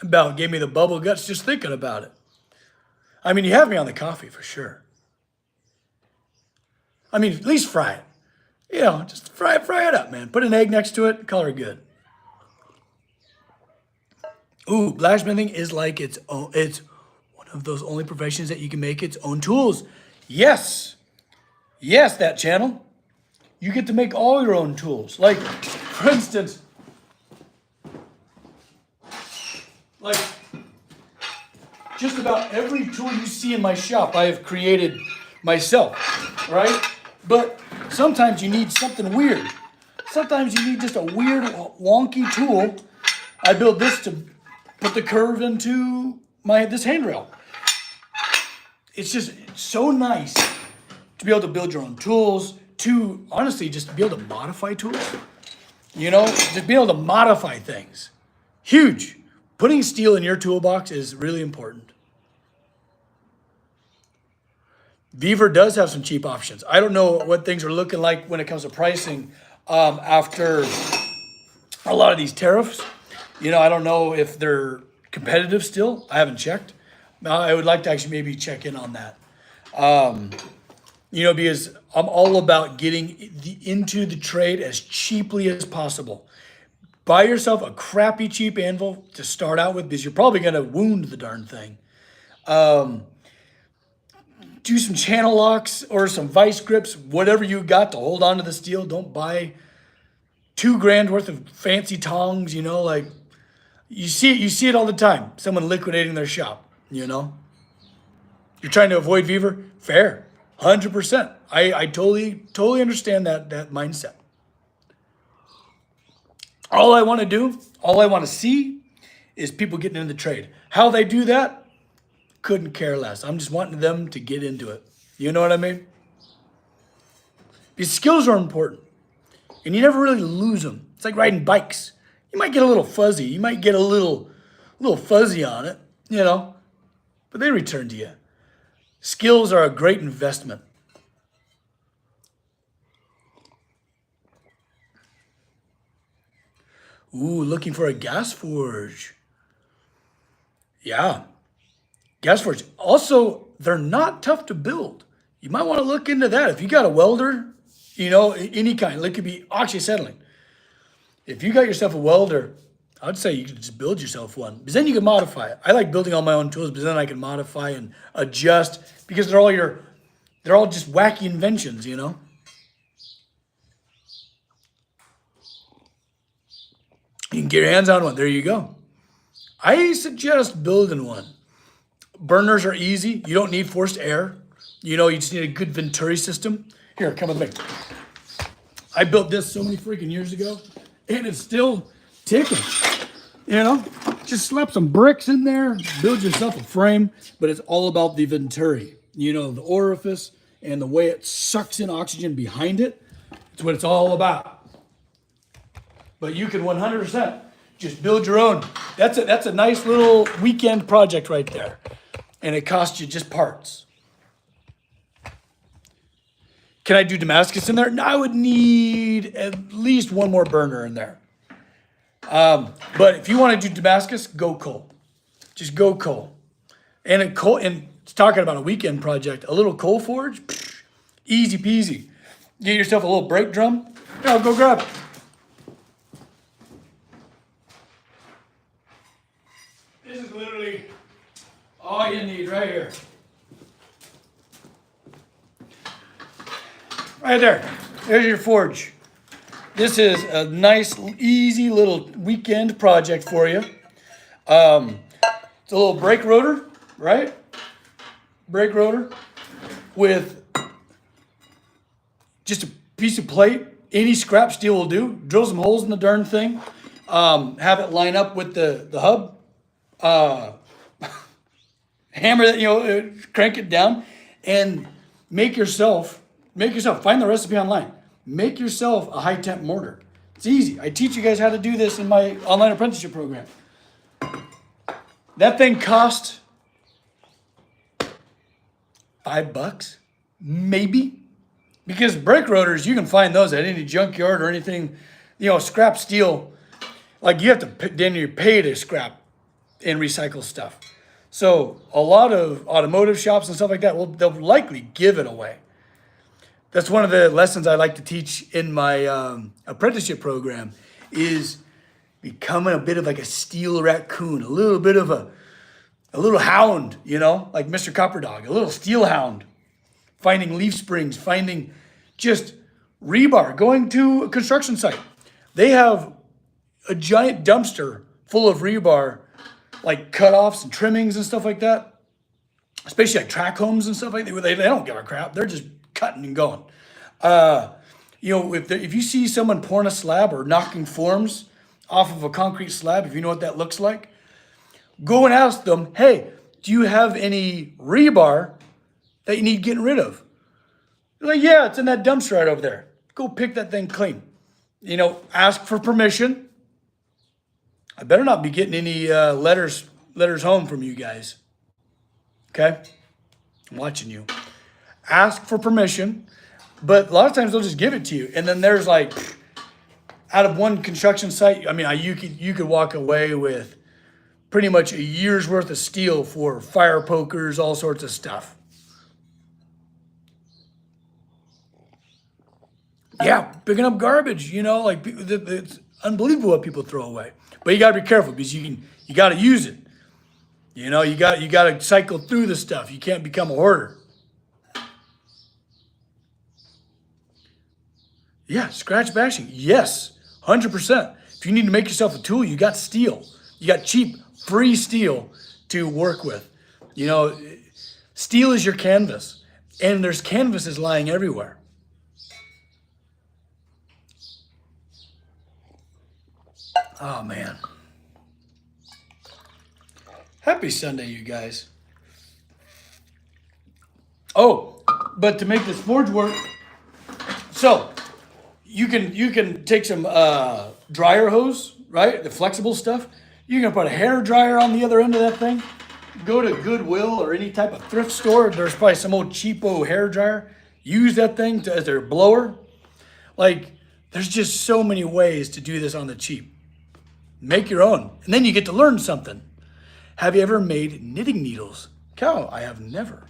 About gave me the bubble guts just thinking about it. I mean, you have me on the coffee for sure. I mean, at least fry it. You know, just fry it up, man. Put an egg next to it, color good. Ooh, blacksmithing is like it's one of those only professions that you can make its own tools. Yes. Yes, that channel. You get to make all your own tools. Like, for instance, like just about every tool you see in my shop, I have created myself, right? But sometimes you need something weird. Sometimes you need just a weird, wonky tool. I built this to put the curve into this handrail. It's just so nice to be able to build your own tools, to honestly just be able to modify tools. You know, just being able to modify things. Huge. Putting steel in your toolbox is really important. Beaver does have some cheap options. I don't know what things are looking like when it comes to pricing after a lot of these tariffs. You know, I don't know if they're competitive still. I haven't checked. I would like to actually maybe check in on that. You know, because I'm all about getting into the trade as cheaply as possible. Buy yourself a crappy cheap anvil to start out with because you're probably going to wound the darn thing. Do some channel locks or some vice grips, whatever you got to hold on to the steel. Don't buy $2,000 worth of fancy tongs, you know, like you see it all the time. Someone liquidating their shop, you know. You're trying to avoid Beaver? Fair. 100%. I totally understand that mindset. All I want to do, all I want to see is people getting into the trade. How they do that, couldn't care less. I'm just wanting them to get into it. You know what I mean? These skills are important, and you never really lose them. It's like riding bikes. You might get a little fuzzy. You might get a little fuzzy on it, you know, but they return to you. Skills are a great investment. Ooh, looking for a gas forge. Yeah. gas forge. Also, they're not tough to build. You might want to look into that. If you got a welder, any kind, it could be oxyacetylene. If you got yourself a welder, I'd say you could just build yourself one, because then you can modify it. I like building all my own tools, but then I can modify and adjust, because they're all just wacky inventions, You can get your hands on one. There you go. I suggest building one. Burners are easy. You don't need forced air. You just need a good venturi system. Here, come with me. I built this so many freaking years ago, and it's still ticking. Just slap some bricks in there, build yourself a frame, but it's all about the venturi. The orifice and the way it sucks in oxygen behind it. It's what it's all about. But you can 100% just build your own. That's a nice little weekend project right there. And it costs you just parts. Can I do Damascus in there? No, I would need at least one more burner in there. But if you want to do Damascus, go coal. Just go coal. And it's talking about a weekend project. A little coal forge, easy peasy. Get yourself a little brake drum. Yeah, go grab it. This is literally all you need right here. Right there. There's your forge. This is a nice, easy little weekend project for you. It's a little brake rotor, right? Brake rotor with just a piece of plate. Any scrap steel will do. Drill some holes in the darn thing. Have it line up with the hub. Hammer that, crank it down, and make yourself, find the recipe online. Make yourself a high temp mortar. It's easy. I teach you guys how to do this in my online apprenticeship program. That thing cost $5, maybe. Because brake rotors, you can find those at any junkyard or anything, scrap steel. Like, you have to pay to scrap and recycle stuff. So a lot of automotive shops and stuff like that, they'll likely give it away. That's one of the lessons I like to teach in my apprenticeship program, is becoming a bit of like a steel raccoon, a little bit of a little hound, like Mr. Copper Dog, a little steel hound, finding leaf springs, finding just rebar, going to a construction site. They have a giant dumpster full of rebar, like cutoffs and trimmings and stuff like that, especially like track homes and stuff like that. They don't give a crap. They're just cutting and going. If you see someone pouring a slab or knocking forms off of a concrete slab, if you know what that looks like, go and ask them, hey, do you have any rebar that you need getting rid of? They're like, yeah, it's in that dumpster right over there. Go pick that thing clean. Ask for permission. I better not be getting any letters home from you guys. Okay? I'm watching you. Ask for permission, but a lot of times they'll just give it to you. And then there's like, out of one construction site, you could walk away with pretty much a year's worth of steel for fire pokers, all sorts of stuff. Yeah, picking up garbage, it's unbelievable what people throw away. But you got to be careful, because you got to use it. You got to cycle through the stuff. You can't become a hoarder. Yeah, scratch bashing. Yes, 100%. If you need to make yourself a tool, you got steel. You got cheap, free steel to work with. Steel is your canvas, and there's canvases lying everywhere. Oh, man. Happy Sunday, you guys. Oh, but to make this forge work, so you can take some dryer hose, right? The flexible stuff. You can put a hair dryer on the other end of that thing. Go to Goodwill or any type of thrift store. There's probably some old cheapo hair dryer. Use that thing as their blower. Like, there's just so many ways to do this on the cheap. Make your own, and then you get to learn something. Have you ever made knitting needles? cow, I have never.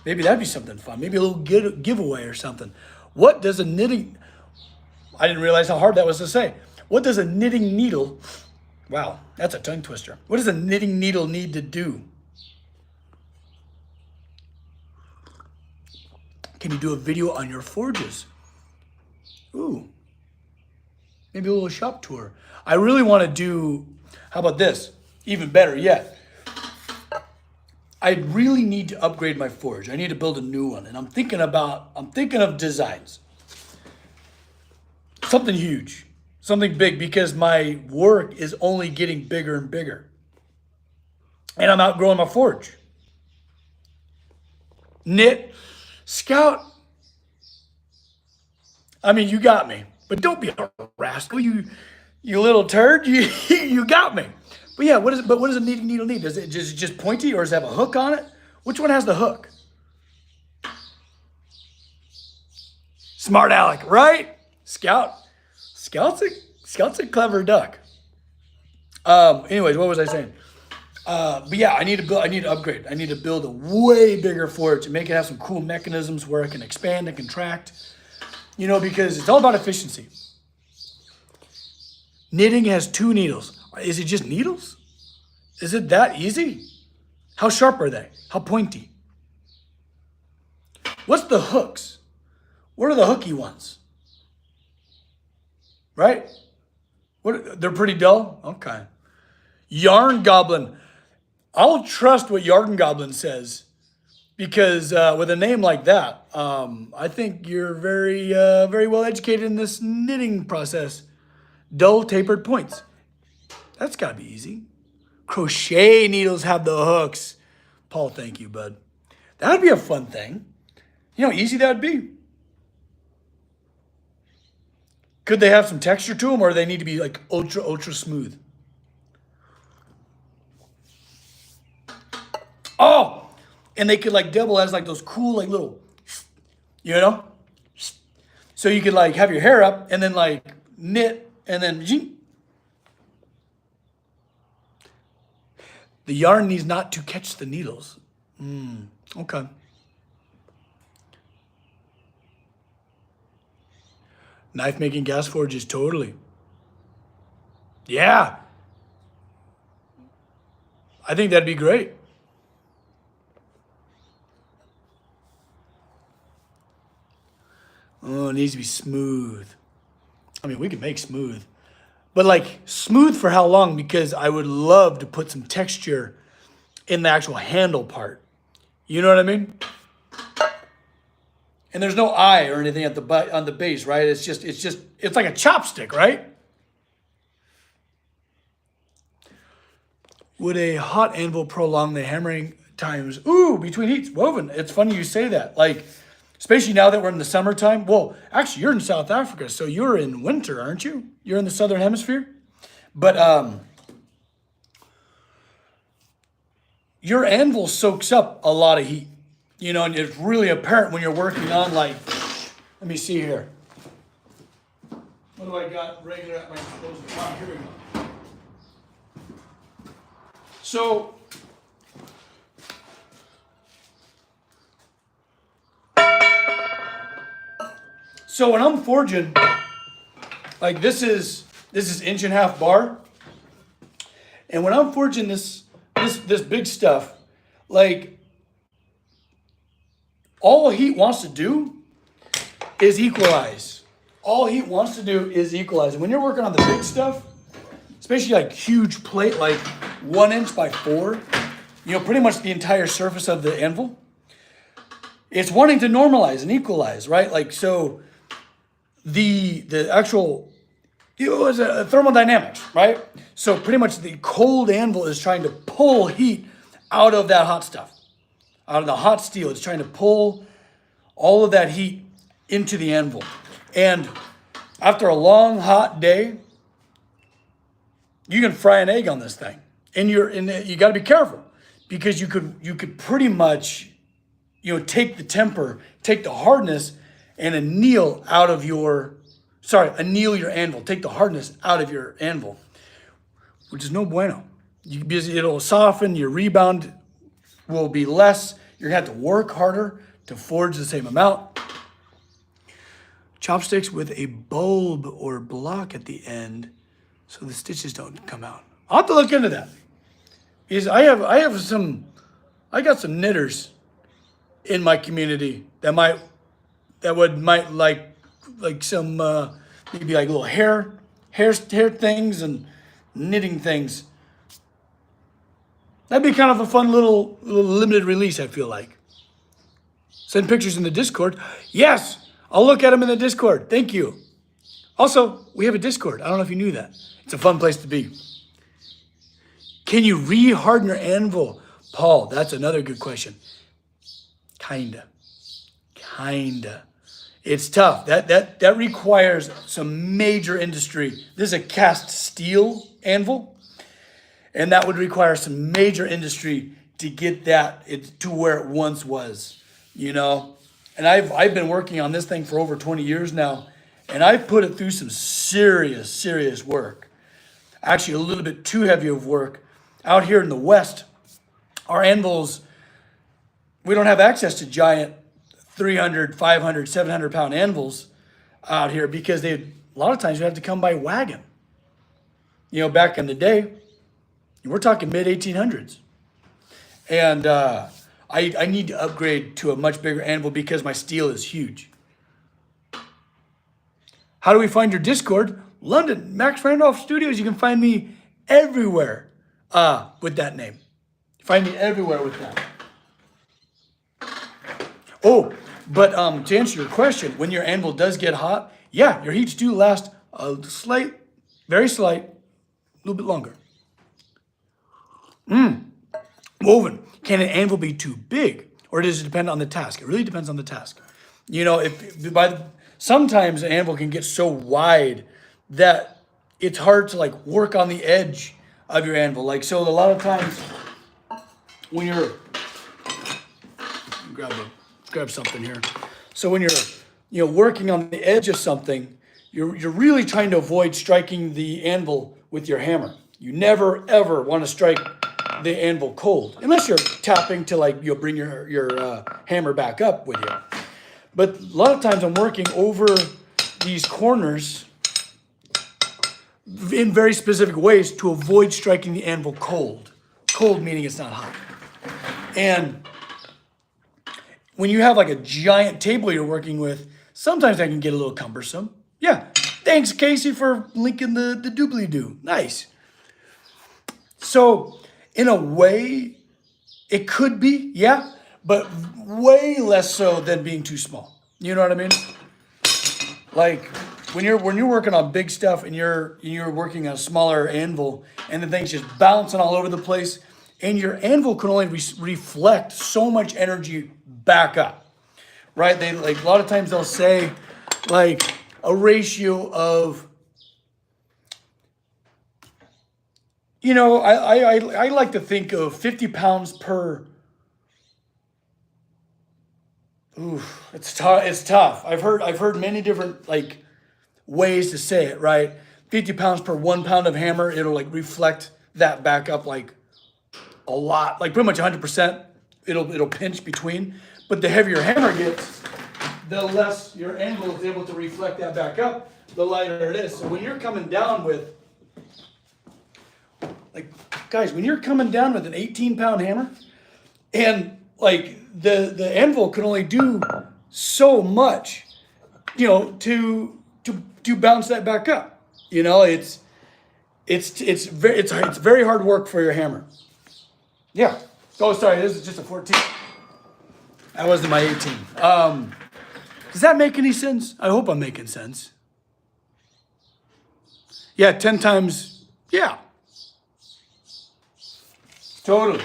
Maybe that'd be something fun. Maybe a little giveaway or something. What does a knitting, I didn't realize how hard that was to say. What does a knitting needle, wow, that's a tongue twister. What does a knitting needle need to do? Can you do a video on your forges? Ooh, maybe a little shop tour. I really want to do, how about this? Even better yet. I really need to upgrade my forge. I need to build a new one. And I'm thinking of designs. Something huge, something big, because my work is only getting bigger and bigger. And I'm outgrowing my forge. Knit, scout. I mean, you got me, but don't be a rascal, you little turd. You got me. But yeah, what does a knitting needle need? Does it just pointy, or does it have a hook on it? Which one has the hook? Smart Alec, right? Scout's a clever duck. Anyways, what was I saying? But yeah, I need to upgrade. I need to build a way bigger forge and make it have some cool mechanisms where I can expand and contract. You know, because it's all about efficiency. Knitting has 2 needles. Is it just needles? Is it that easy? How sharp are they? How pointy? What's the hooks? What are the hooky ones? Right? They're pretty dull? Okay. Yarn Goblin. I'll trust what Yarn Goblin says, because with a name like that, I think you're very well educated in this knitting process. Dull tapered points. That's got to be easy. Crochet needles have the hooks. Paul, thank you, bud. That would be a fun thing. You know how easy that would be? Could they have some texture to them, or they need to be like ultra smooth? Oh, and they could like double as like those cool like little, you know? So you could like have your hair up and then like knit and then the yarn needs not to catch the needles. Okay. Knife making gas forges, totally. Yeah. I think that'd be great. Oh, it needs to be smooth. I mean, we can make smooth. But like smooth for how long? Because I would love to put some texture in the actual handle part. You know what I mean? And there's no eye or anything at on the base, right? It's like a chopstick, right? Would a hot anvil prolong the hammering times? Ooh, between heats, woven. It's funny you say that. Like, especially now that we're in the summertime. Well, actually, you're in South Africa, so you're in winter, aren't you? You're in the southern hemisphere. But your anvil soaks up a lot of heat. You know, and it's really apparent when you're working on, like, let me see here. What do I got regular at my disposal? Oh, here we go. So when I'm forging, like this is 1.5 bar. And when I'm forging this big stuff, like, all heat wants to do is equalize. All heat wants to do is equalize. And when you're working on the big stuff, especially like huge plate, like 1 inch by 4, you know, pretty much the entire surface of the anvil, it's wanting to normalize and equalize, right? Like, so the actual, you know, it's a thermodynamics, right? So pretty much the cold anvil is trying to pull heat out of that hot stuff. Out of the hot steel. It's trying to pull all of that heat into the anvil. And after a long, hot day, you can fry an egg on this thing. And you got to be careful, because you could pretty much, you know, take the temper, take the hardness, and anneal your anvil. Take the hardness out of your anvil, which is no bueno. It'll soften, your rebound will be less. You're gonna have to work harder to forge the same amount. Chopsticks with a bulb or block at the end so the stitches don't come out. I'll have to look into that. Because I got some knitters in my community that might like some maybe like little hair things and knitting things. That'd be kind of a fun little limited release, I feel like. Send pictures in the Discord. Yes, I'll look at them in the Discord. Thank you. Also, we have a Discord. I don't know if you knew that. It's a fun place to be. Can you re-harden your anvil? Paul, that's another good question. Kinda. It's tough. That requires some major industry. This is a cast steel anvil, and that would require some major industry to get that to where it once was, you know? And I've been working on this thing for over 20 years now, and I've put it through some serious work. Actually, a little bit too heavy of work. Out here in the West, our anvils, we don't have access to giant 300, 500, 700 pound anvils out here because a lot of times you have to come by wagon. You know, back in the day, we're talking mid 1800s. And I need to upgrade to a much bigger anvil because my steel is huge. How do we find your Discord? London, Max Randolph Studios. You can find me everywhere with that name. Find me everywhere with that. Oh, but to answer your question, when your anvil does get hot, yeah, your heats do last a very slight, a little bit longer. Woven. Can an anvil be too big, or does it depend on the task? It really depends on the task. You know, sometimes an anvil can get so wide that it's hard to like work on the edge of your anvil. Like, so a lot of times when you're, grab something here. So when you're, working on the edge of something, you're really trying to avoid striking the anvil with your hammer. You never ever want to strike the anvil cold, unless you're tapping to like you'll bring your hammer back up with you. But a lot of times I'm working over these corners in very specific ways to avoid striking the anvil cold. Cold meaning it's not hot. And when you have like a giant table you're working with, sometimes that can get a little cumbersome. Yeah. Thanks, Casey, for linking the doobly-doo. Nice. So in a way, it could be, yeah, but way less so than being too small. You know what I mean? Like when you're working on big stuff and you're working on a smaller anvil and the thing's just bouncing all over the place, and your anvil can only reflect so much energy back up, right? They like a lot of times they'll say like a ratio of, you know, I like to think of 50 pounds per. Oof, it's tough. It's tough. I've heard many different like ways to say it, right? 50 pounds per 1 pound of hammer. It'll like reflect that back up like a lot, like pretty much 100%. It'll pinch between. But the heavier your hammer gets, the less your anvil is able to reflect that back up, the lighter it is. So when you're coming down with, like, guys, when you're coming down with an 18-pound hammer, and like the anvil can only do so much, you know, to bounce that back up. You know, it's very hard work for your hammer. Yeah. Oh, sorry, this is just a 14. That wasn't my 18. Does that make any sense? I hope I'm making sense. Yeah, 10 times, yeah. Totally.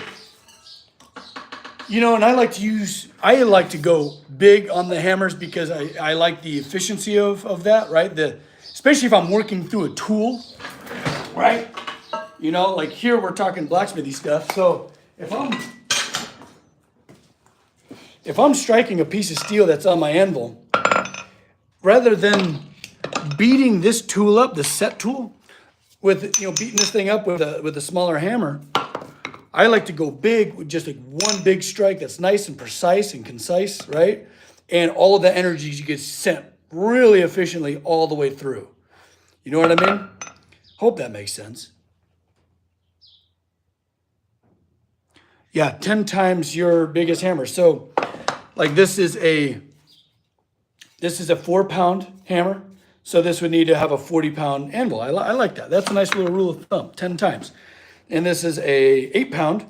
You know, and I like to go big on the hammers because I like the efficiency of that, right? Especially if I'm working through a tool, right? You know, like here we're talking blacksmithy stuff. So if I'm striking a piece of steel that's on my anvil, rather than beating this tool up, the set tool, with, you know, beating this thing up with a smaller hammer, I like to go big with just like one big strike that's nice and precise and concise, right? And all of the energies you get sent really efficiently all the way through. You know what I mean? Hope that makes sense. Yeah, 10 times your biggest hammer. So like this is a 4-pound hammer. So this would need to have a 40-pound anvil. I like that. That's a nice little rule of thumb, 10 times. And this is a 8-pound.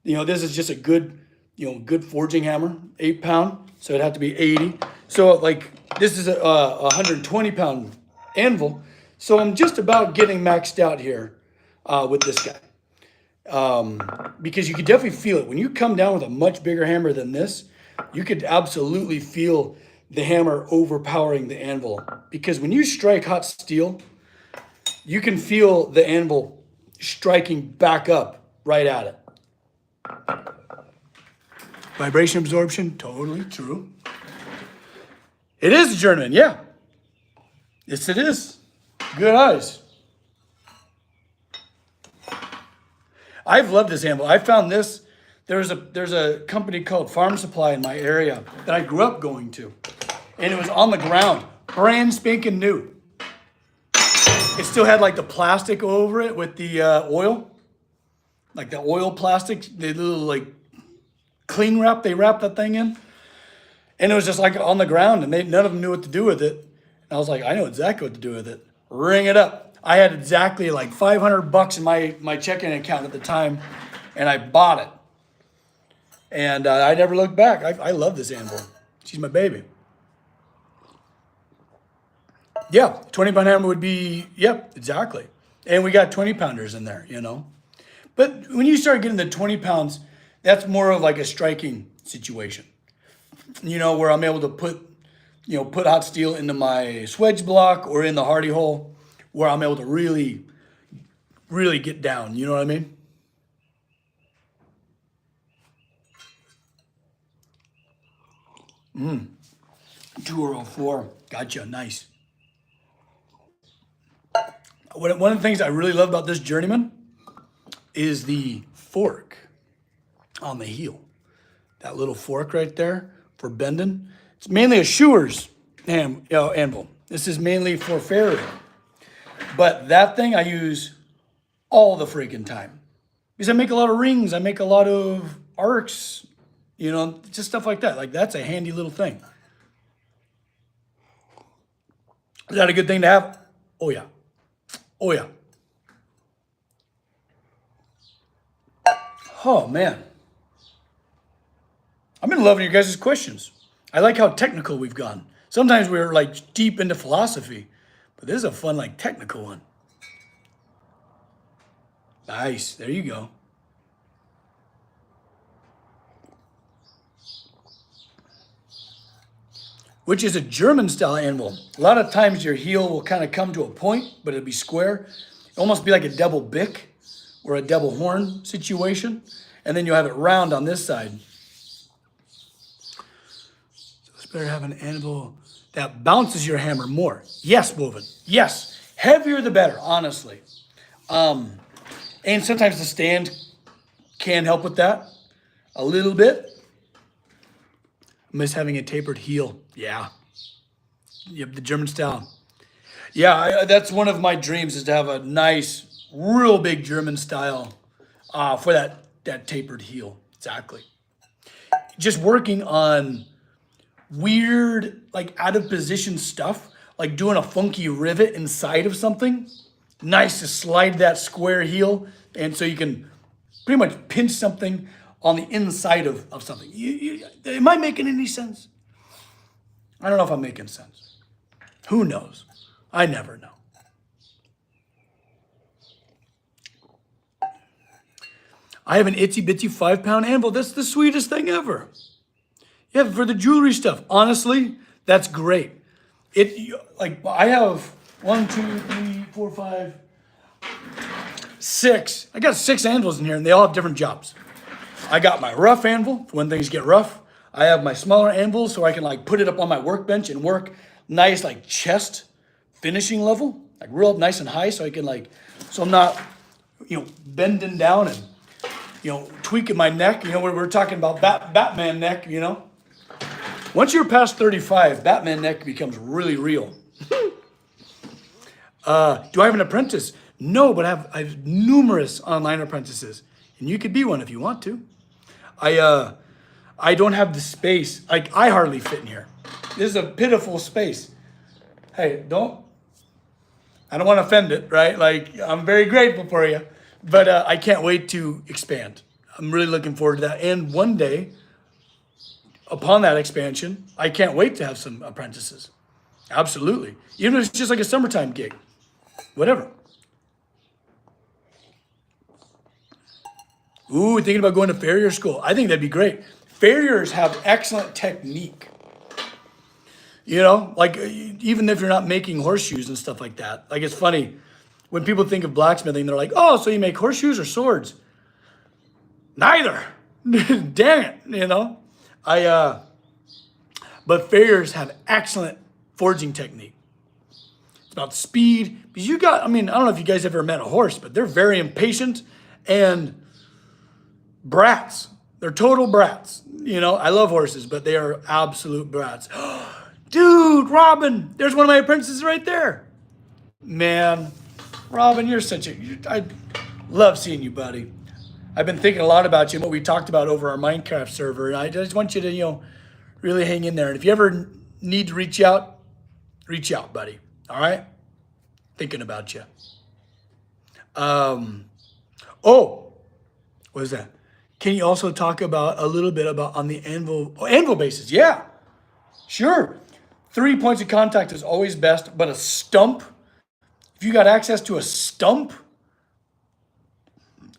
You know, this is just a good, good forging hammer, 8-pound. So it'd have to be 80. So like this is a 120-pound anvil. So I'm just about getting maxed out here with this guy. Because you could definitely feel it. When you come down with a much bigger hammer than this, you could absolutely feel the hammer overpowering the anvil. Because when you strike hot steel, you can feel the anvil striking back up right at it. Vibration absorption, totally true. It is a journeyman, yeah. Yes, it is. Good eyes. I've loved this anvil. I found this. There's a company called Farm Supply in my area that I grew up going to. And it was on the ground, brand spanking new. It still had like the plastic over it with the oil. Like the oil plastic, the little like cling wrap they wrapped that thing in. And it was just like on the ground and none of them knew what to do with it. And I was like, I know exactly what to do with it. Ring it up. I had exactly like $500 in my checking account at the time, and I bought it. And I never looked back. I love this anvil. She's my baby. Yeah, 20-pound hammer would be, yep, exactly. And we got 20-pounders in there, But when you start getting the 20 pounds, that's more of like a striking situation. Where I'm able to put hot steel into my swedge block or in the hardy hole, where I'm able to really, really get down. You know what I mean? Mm. 204. Gotcha. Nice. One of the things I really love about this journeyman is the fork on the heel. That little fork right there for bending. It's mainly a shoer's anvil. This is mainly for ferriting. But that thing I use all the freaking time. Because I make a lot of rings. I make a lot of arcs. Just stuff like that. Like that's a handy little thing. Is that a good thing to have? Oh yeah. Oh yeah. Oh man. I've been loving your guys' questions. I like how technical we've gone. Sometimes we're like deep into philosophy, but this is a fun, like technical one. Nice. There you go. Which is a German style anvil. A lot of times your heel will kind of come to a point, but it'll be square. It'll almost be like a double bick or a double horn situation. And then you'll have it round on this side. So it's better to have an anvil that bounces your hammer more. Yes, Woven. Yes. Heavier the better, honestly. And sometimes the stand can help with that a little bit. I miss having a tapered heel. Yeah. Yep, the German style. Yeah, that's one of my dreams is to have a nice, real big German style for that tapered heel. Exactly. Just working on weird, like out of position stuff, like doing a funky rivet inside of something. Nice to slide that square heel, and so you can pretty much pinch something on the inside of something. Am I making any sense? I don't know if I'm making sense. Who knows? I never know. I have an itsy bitsy 5-pound anvil. That's the sweetest thing ever. Yeah, for the jewelry stuff. Honestly, that's great. I have 1, 2, 3, 4, 5, 6. I got 6 anvils in here, and they all have different jobs. I got my rough anvil for when things get rough. I have my smaller anvil so I can like put it up on my workbench and work nice like chest finishing level, like real nice and high, so I can so I'm not bending down and tweaking my neck. We're talking about Batman neck, Once you're past 35, Batman neck becomes really real. Do I have an apprentice? No, but I have numerous online apprentices, and you could be one if you want to. I don't have the space. Like, I hardly fit in here. This is a pitiful space. Hey, I don't want to offend it, right? Like, I'm very grateful for you, but I can't wait to expand. I'm really looking forward to that. And one day, upon that expansion, I can't wait to have some apprentices. Absolutely. Even if it's just like a summertime gig, whatever. Ooh, thinking about going to farrier school. I think that'd be great. Farriers have excellent technique. Like even if you're not making horseshoes and stuff like that. Like, it's funny when people think of blacksmithing, they're like, oh, so you make horseshoes or swords? Neither. Dang it, but farriers have excellent forging technique. It's about speed. Because I don't know if you guys ever met a horse, but they're very impatient and brats. They're total brats. I love horses, but they are absolute brats. Dude, Robin, there's one of my apprentices right there. Man, Robin, I love seeing you, buddy. I've been thinking a lot about you and what we talked about over our Minecraft server. And I just want you to, really hang in there. And if you ever need to reach out, buddy. All right? Thinking about you. What is that? Can you also talk a little bit about on the anvil bases? Yeah, sure. 3 points of contact is always best, but a stump, if you got access to a stump,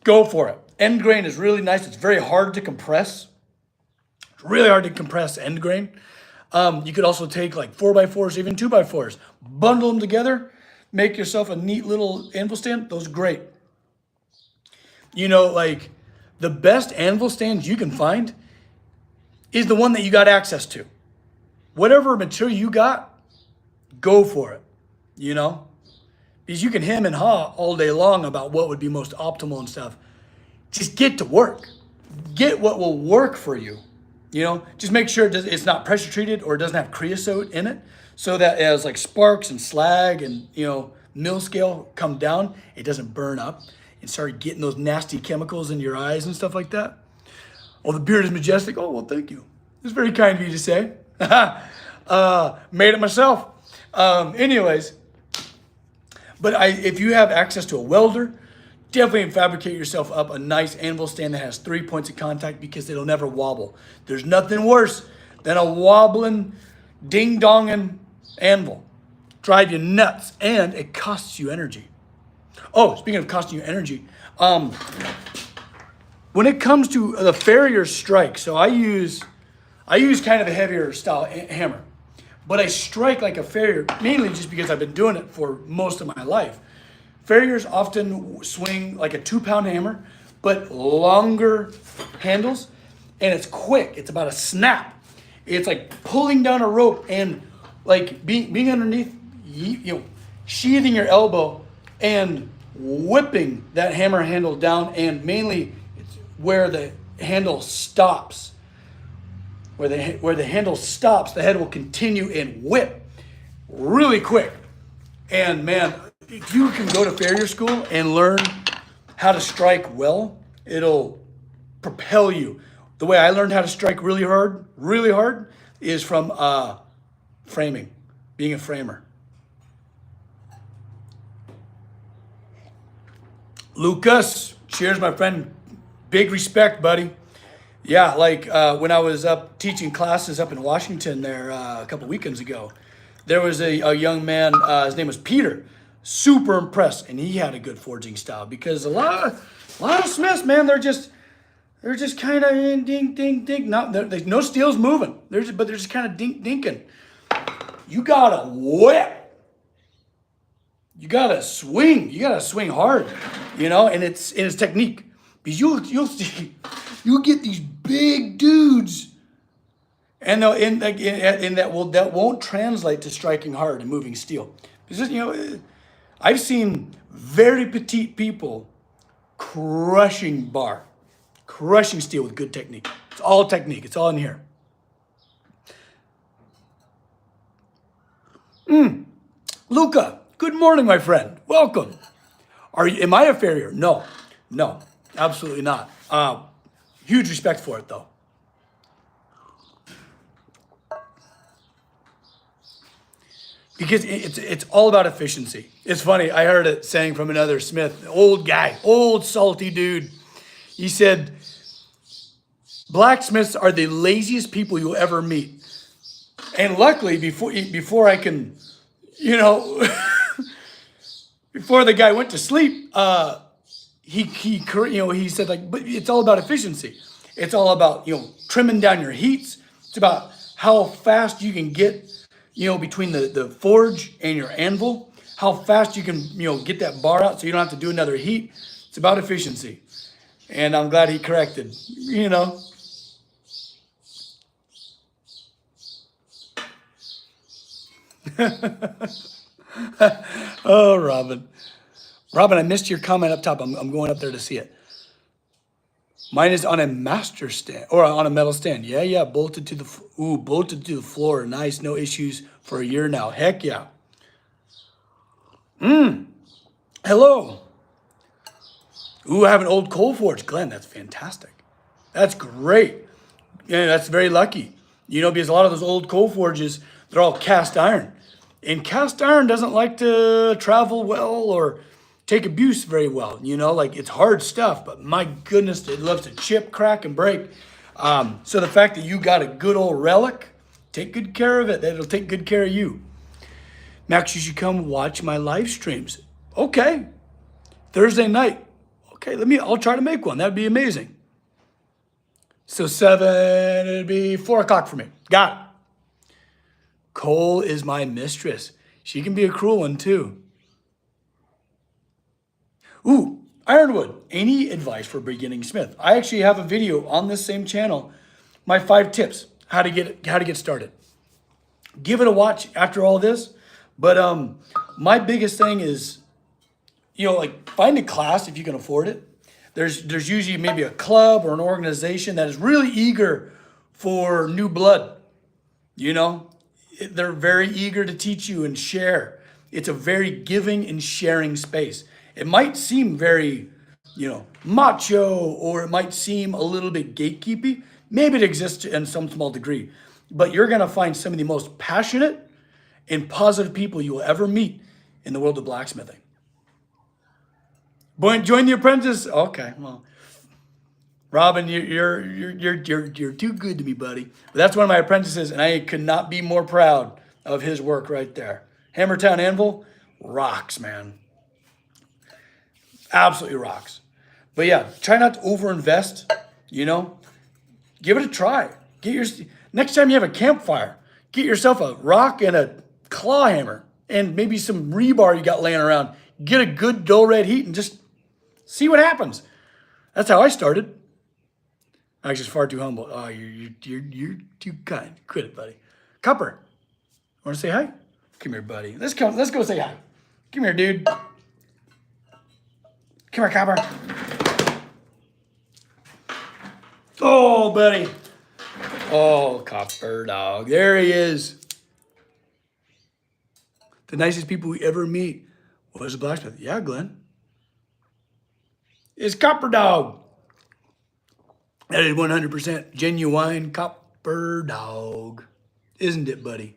go for it. End grain is really nice. It's very hard to compress. It's really hard to compress end grain. You could also take like 4x4s, even 2x4s, bundle them together, make yourself a neat little anvil stand. Those are great. Like the best anvil stands you can find is the one that you got access to. Whatever material you got, go for it, Because you can hem and haw all day long about what would be most optimal and stuff. Just get to work. Get what will work for you. Just make sure it's not pressure treated or it doesn't have creosote in it, so that as like sparks and slag and, mill scale come down, it doesn't burn up and start getting those nasty chemicals in your eyes and stuff like that. Oh, the beard is majestic. Oh, well, thank you. It's very kind of you to say. Made it myself. Anyways, but if you have access to a welder, definitely fabricate yourself up a nice anvil stand that has 3 points of contact, because it'll never wobble. There's nothing worse than a wobbling, ding-donging anvil. Drive you nuts, and it costs you energy. Oh, speaking of costing you energy, when it comes to the farrier strike, so I use kind of a heavier style hammer, but I strike like a farrier, mainly just because I've been doing it for most of my life. Farriers often swing like a 2-pound hammer, but longer handles, and it's quick. It's about a snap. It's like pulling down a rope and like being underneath, sheathing your elbow and whipping that hammer handle down, and mainly it's where the handle stops. Where the handle stops, the head will continue and whip really quick. And man, if you can go to farrier school and learn how to strike well, it'll propel you. The way I learned how to strike really hard, is from framing, being a framer. Lucas, cheers, my friend. Big respect, buddy. Yeah, like when I was up teaching classes up in Washington there a couple weekends ago, there was a young man, his name was Peter, super impressed, and he had a good forging style, because a lot of smiths, man, they're just kind of dink, dink, dink. There's no steel's moving. But they're just kind of dinking. You gotta whip. You gotta swing. You gotta swing hard, and it's technique. Because you'll see, you'll get these big dudes, and that won't translate to striking hard and moving steel. Because I've seen very petite people crushing bar, Crushing steel with good technique. It's all technique. It's all in here. Luca, good morning, my friend. Welcome. Am I a farrier? No, absolutely not. Huge respect for it, though. Because it's all about efficiency. It's funny, I heard it saying from another smith, old guy, old salty dude. He said, blacksmiths are the laziest people you'll ever meet. And luckily, before I can, before the guy went to sleep, he said, like, but it's all about efficiency. It's all about, trimming down your heats. It's about how fast you can get, between the forge and your anvil, how fast you can, get that bar out so you don't have to do another heat. It's about efficiency. And I'm glad he corrected, Oh, Robin. Robin, I missed your comment up top. I'm going up there to see it. Mine is on a master stand or on a metal stand. Yeah, bolted to the floor. Nice, no issues for a year now. Heck yeah. Hello. Ooh, I have an old coal forge, Glenn. That's fantastic. That's great. Yeah, that's very lucky. Because a lot of those old coal forges, they're all cast iron. And cast iron doesn't like to travel well or take abuse very well. Like it's hard stuff, but my goodness, it loves to chip, crack, and break. So the fact that you got a good old relic, take good care of it. It'll take good care of you. Max, you should come watch my live streams. Okay. Thursday night. Okay, I'll try to make one. That'd be amazing. So 7, it'd be 4 o'clock for me. Got it. Cole is my mistress. She can be a cruel one too. Ooh, Ironwood. Any advice for beginning smith? I actually have a video on this same channel. My 5 tips how to get started. Give it a watch after all this. But my biggest thing is, like find a class if you can afford it. There's usually maybe a club or an organization that is really eager for new blood. They're very eager to teach you and share. It's a very giving and sharing space. It might seem very, macho, or it might seem a little bit gatekeepy. Maybe it exists in some small degree, but you're going to find some of the most passionate and positive people you will ever meet in the world of blacksmithing. Join the apprentice. Okay, well, Robin, you're too good to me, buddy. But that's one of my apprentices, and I could not be more proud of his work right there. Hammertown Anvil rocks, man. Absolutely rocks. But yeah, try not to overinvest. Give it a try. Next time you have a campfire, get yourself a rock and a claw hammer, and maybe some rebar you got laying around. Get a good dull red heat and just see what happens. That's how I started. I was just far too humble. Oh, you're too kind. Quit it, buddy. Copper, want to say hi? Come here, buddy. Let's go say hi. Come here, dude. Come here, Copper. Oh, buddy. Oh, Copper dog. There he is. The nicest people we ever meet was a blacksmith. Yeah, Glenn. It's Copper dog. That is 100% genuine Copper dog. Isn't it, buddy?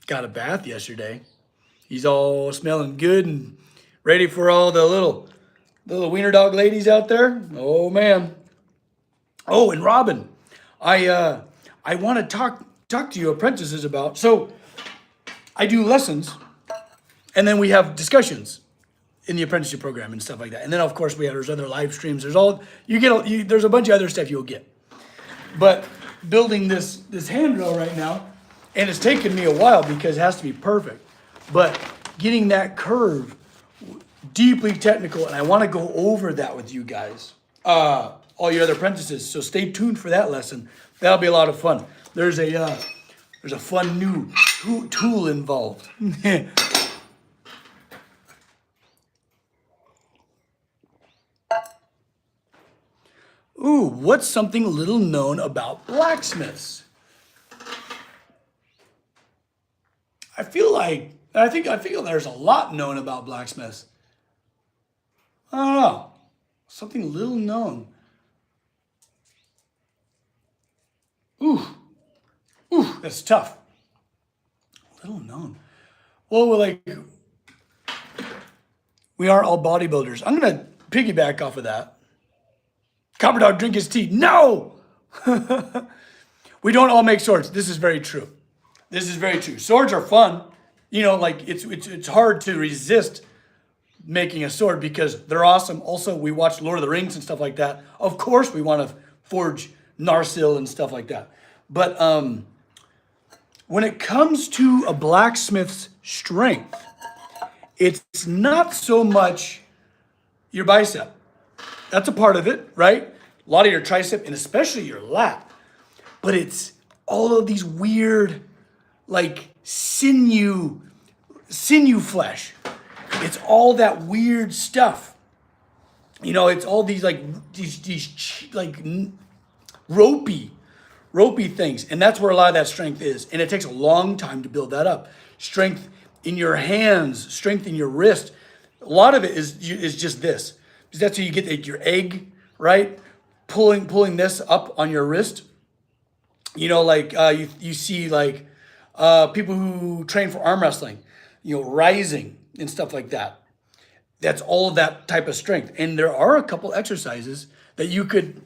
Got a bath yesterday. He's all smelling good and ready for all the little wiener dog ladies out there. Oh, man. Oh, and Robin, I want to talk to you apprentices about. So I do lessons, and then we have discussions in the apprenticeship program and stuff like that. And then, of course, there's other live streams. There's a bunch of other stuff you'll get. But building this hand drill right now, and it's taken me a while because it has to be perfect. But getting that curve, deeply technical, and I want to go over that with you guys, all your other apprentices. So stay tuned for that lesson. That'll be a lot of fun. There's a fun new tool involved. Ooh, what's something little known about blacksmiths? I feel there's a lot known about blacksmiths. I don't know. Something little known. Ooh, that's tough. Little known. Well, we are all bodybuilders. I'm gonna piggyback off of that. Copper Dog drink his tea. No! We don't all make swords. This is very true. This is very true. Swords are fun. You know, like it's hard to resist making a sword because they're awesome. Also, we watch Lord of the Rings and stuff like that. Of course, we want to forge Narsil and stuff like that. But when it comes to a blacksmith's strength, it's not so much your bicep. That's a part of it, right? A lot of your tricep and especially your lat. But it's all of these weird, like sinew flesh. It's all that weird stuff. You know, it's all these ropey things. And that's where a lot of that strength is. And it takes a long time to build that up. Strength in your hands, strength in your wrist. A lot of it is just this. Because that's how you get your egg, right? Pulling this up on your wrist. You know, like you see like people who train for arm wrestling, you know, rising and stuff like that. That's all of that type of strength. And there are a couple exercises that you could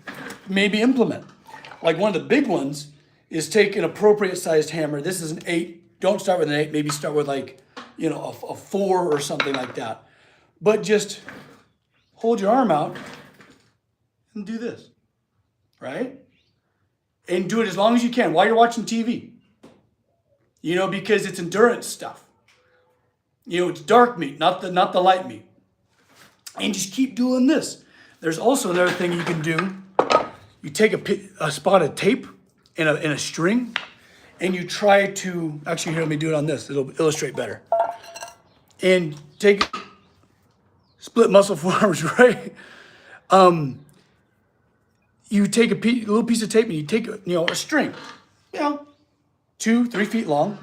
maybe implement. Like one of the big ones is take an appropriate sized hammer. This is an 8. Don't start with an 8. Maybe start with like, you know, a 4 or something like that. But just hold your arm out and do this, right? And do it as long as you can while you're watching TV. You know, because it's endurance stuff. You know, it's dark meat, not the light meat. And just keep doing this. There's also another thing you can do. You take a spot of tape and a string, and you try to, actually here, let me do it on this. It'll illustrate better. And take split muscle forearms, right? You take a little piece of tape and you take a string, 2-3 feet long,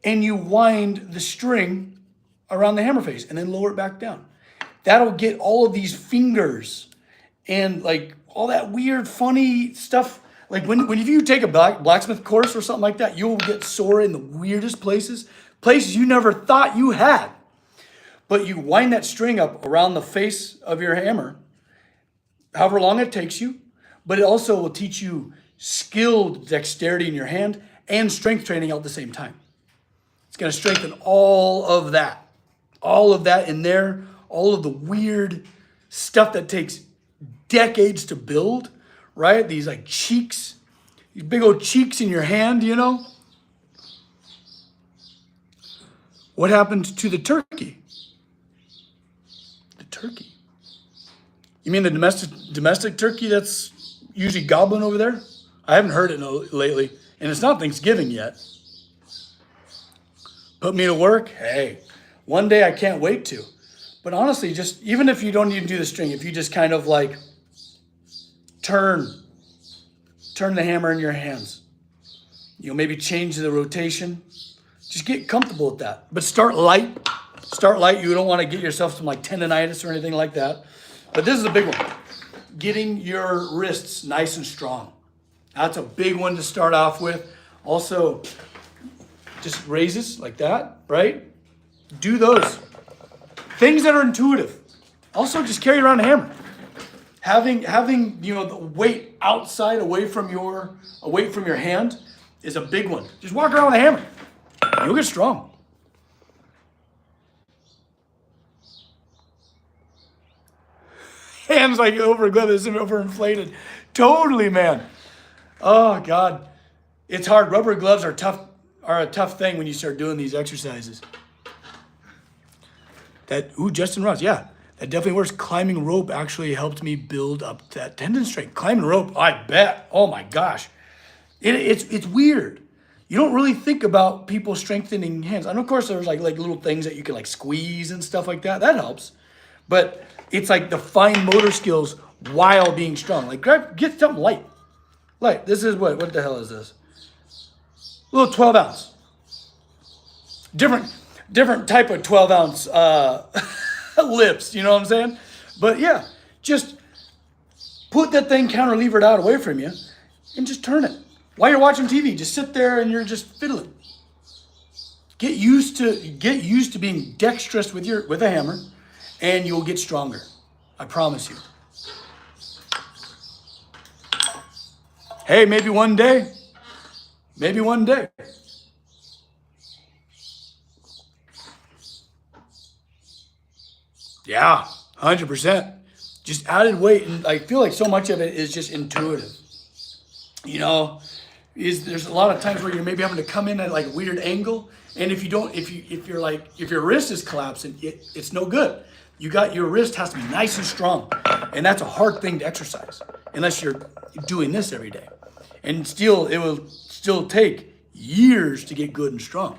and you wind the string around the hammer face and then lower it back down. That'll get all of these fingers and like all that weird, funny stuff. Like when if you take a blacksmith course or something like that, you'll get sore in the weirdest places you never thought you had. But you wind that string up around the face of your hammer, however long it takes you, but it also will teach you skilled dexterity in your hand and strength training at the same time. It's going to strengthen all of that in there, all of the weird stuff that takes decades to build, right? These like cheeks, these big old cheeks in your hand, you know? What happened to the turkey? The turkey. You mean the domestic turkey that's usually gobbling over there? I haven't heard it lately, and it's not Thanksgiving yet. Put me to work? Hey, one day I can't wait to. But honestly, just even if you don't even do the string, if you just kind of like turn the hammer in your hands, you know, maybe change the rotation, just get comfortable with that. But start light. You don't want to get yourself some like tendonitis or anything like that. But this is a big one. Getting your wrists nice and strong. That's a big one to start off with. Also, just raises like that, right? Do those. Things that are intuitive. Also, just carry around a hammer. Having the weight outside away from your hand is a big one. Just walk around with a hammer. You'll get strong. Hands like overinflated. Totally, man. Oh God. It's hard. Rubber gloves are a tough thing when you start doing these exercises. Justin Ross, yeah. That definitely works. Climbing rope actually helped me build up that tendon strength. Climbing rope, I bet. Oh my gosh. It's weird. You don't really think about people strengthening hands. And of course there's like little things that you can like squeeze and stuff like that. That helps. But it's like the fine motor skills while being strong. Like get something light. Light. This is what the hell is this? A little 12 ounce. Different type of 12 ounce lips, you know what I'm saying? But yeah, just put that thing cantilevered out away from you and just turn it. While you're watching TV, just sit there and you're just fiddling. Get used to being dexterous with a hammer, and you'll get stronger. I promise you. Hey, maybe one day. Maybe one day. Yeah, 100%. Just added weight, and I feel like so much of it is just intuitive. You know, there's a lot of times where you're maybe having to come in at like a weird angle, and if your wrist is collapsing, it's no good. Your wrist has to be nice and strong, and that's a hard thing to exercise unless you're doing this every day. And it will still take years to get good and strong.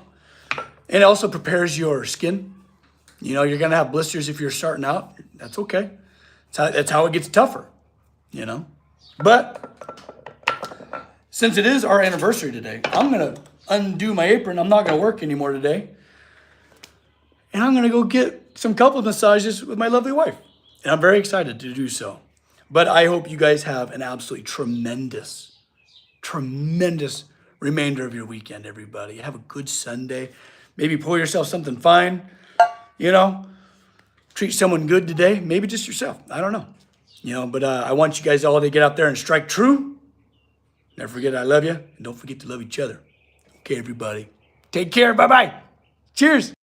And it also prepares your skin. You know, you're gonna have blisters if you're starting out. That's okay. That's how it gets tougher, you know. But since it is our anniversary today, I'm gonna undo my apron. I'm not gonna work anymore today. And I'm gonna go get some couple massages with my lovely wife. And I'm very excited to do so. But I hope you guys have an absolutely tremendous remainder of your weekend, everybody. Have a good Sunday. Maybe pour yourself something fine, you know. Treat someone good today, maybe just yourself. I don't know. You know, but I want you guys all to get out there and strike true. Never forget I love you, and don't forget to love each other. Okay, everybody. Take care. Bye-bye. Cheers.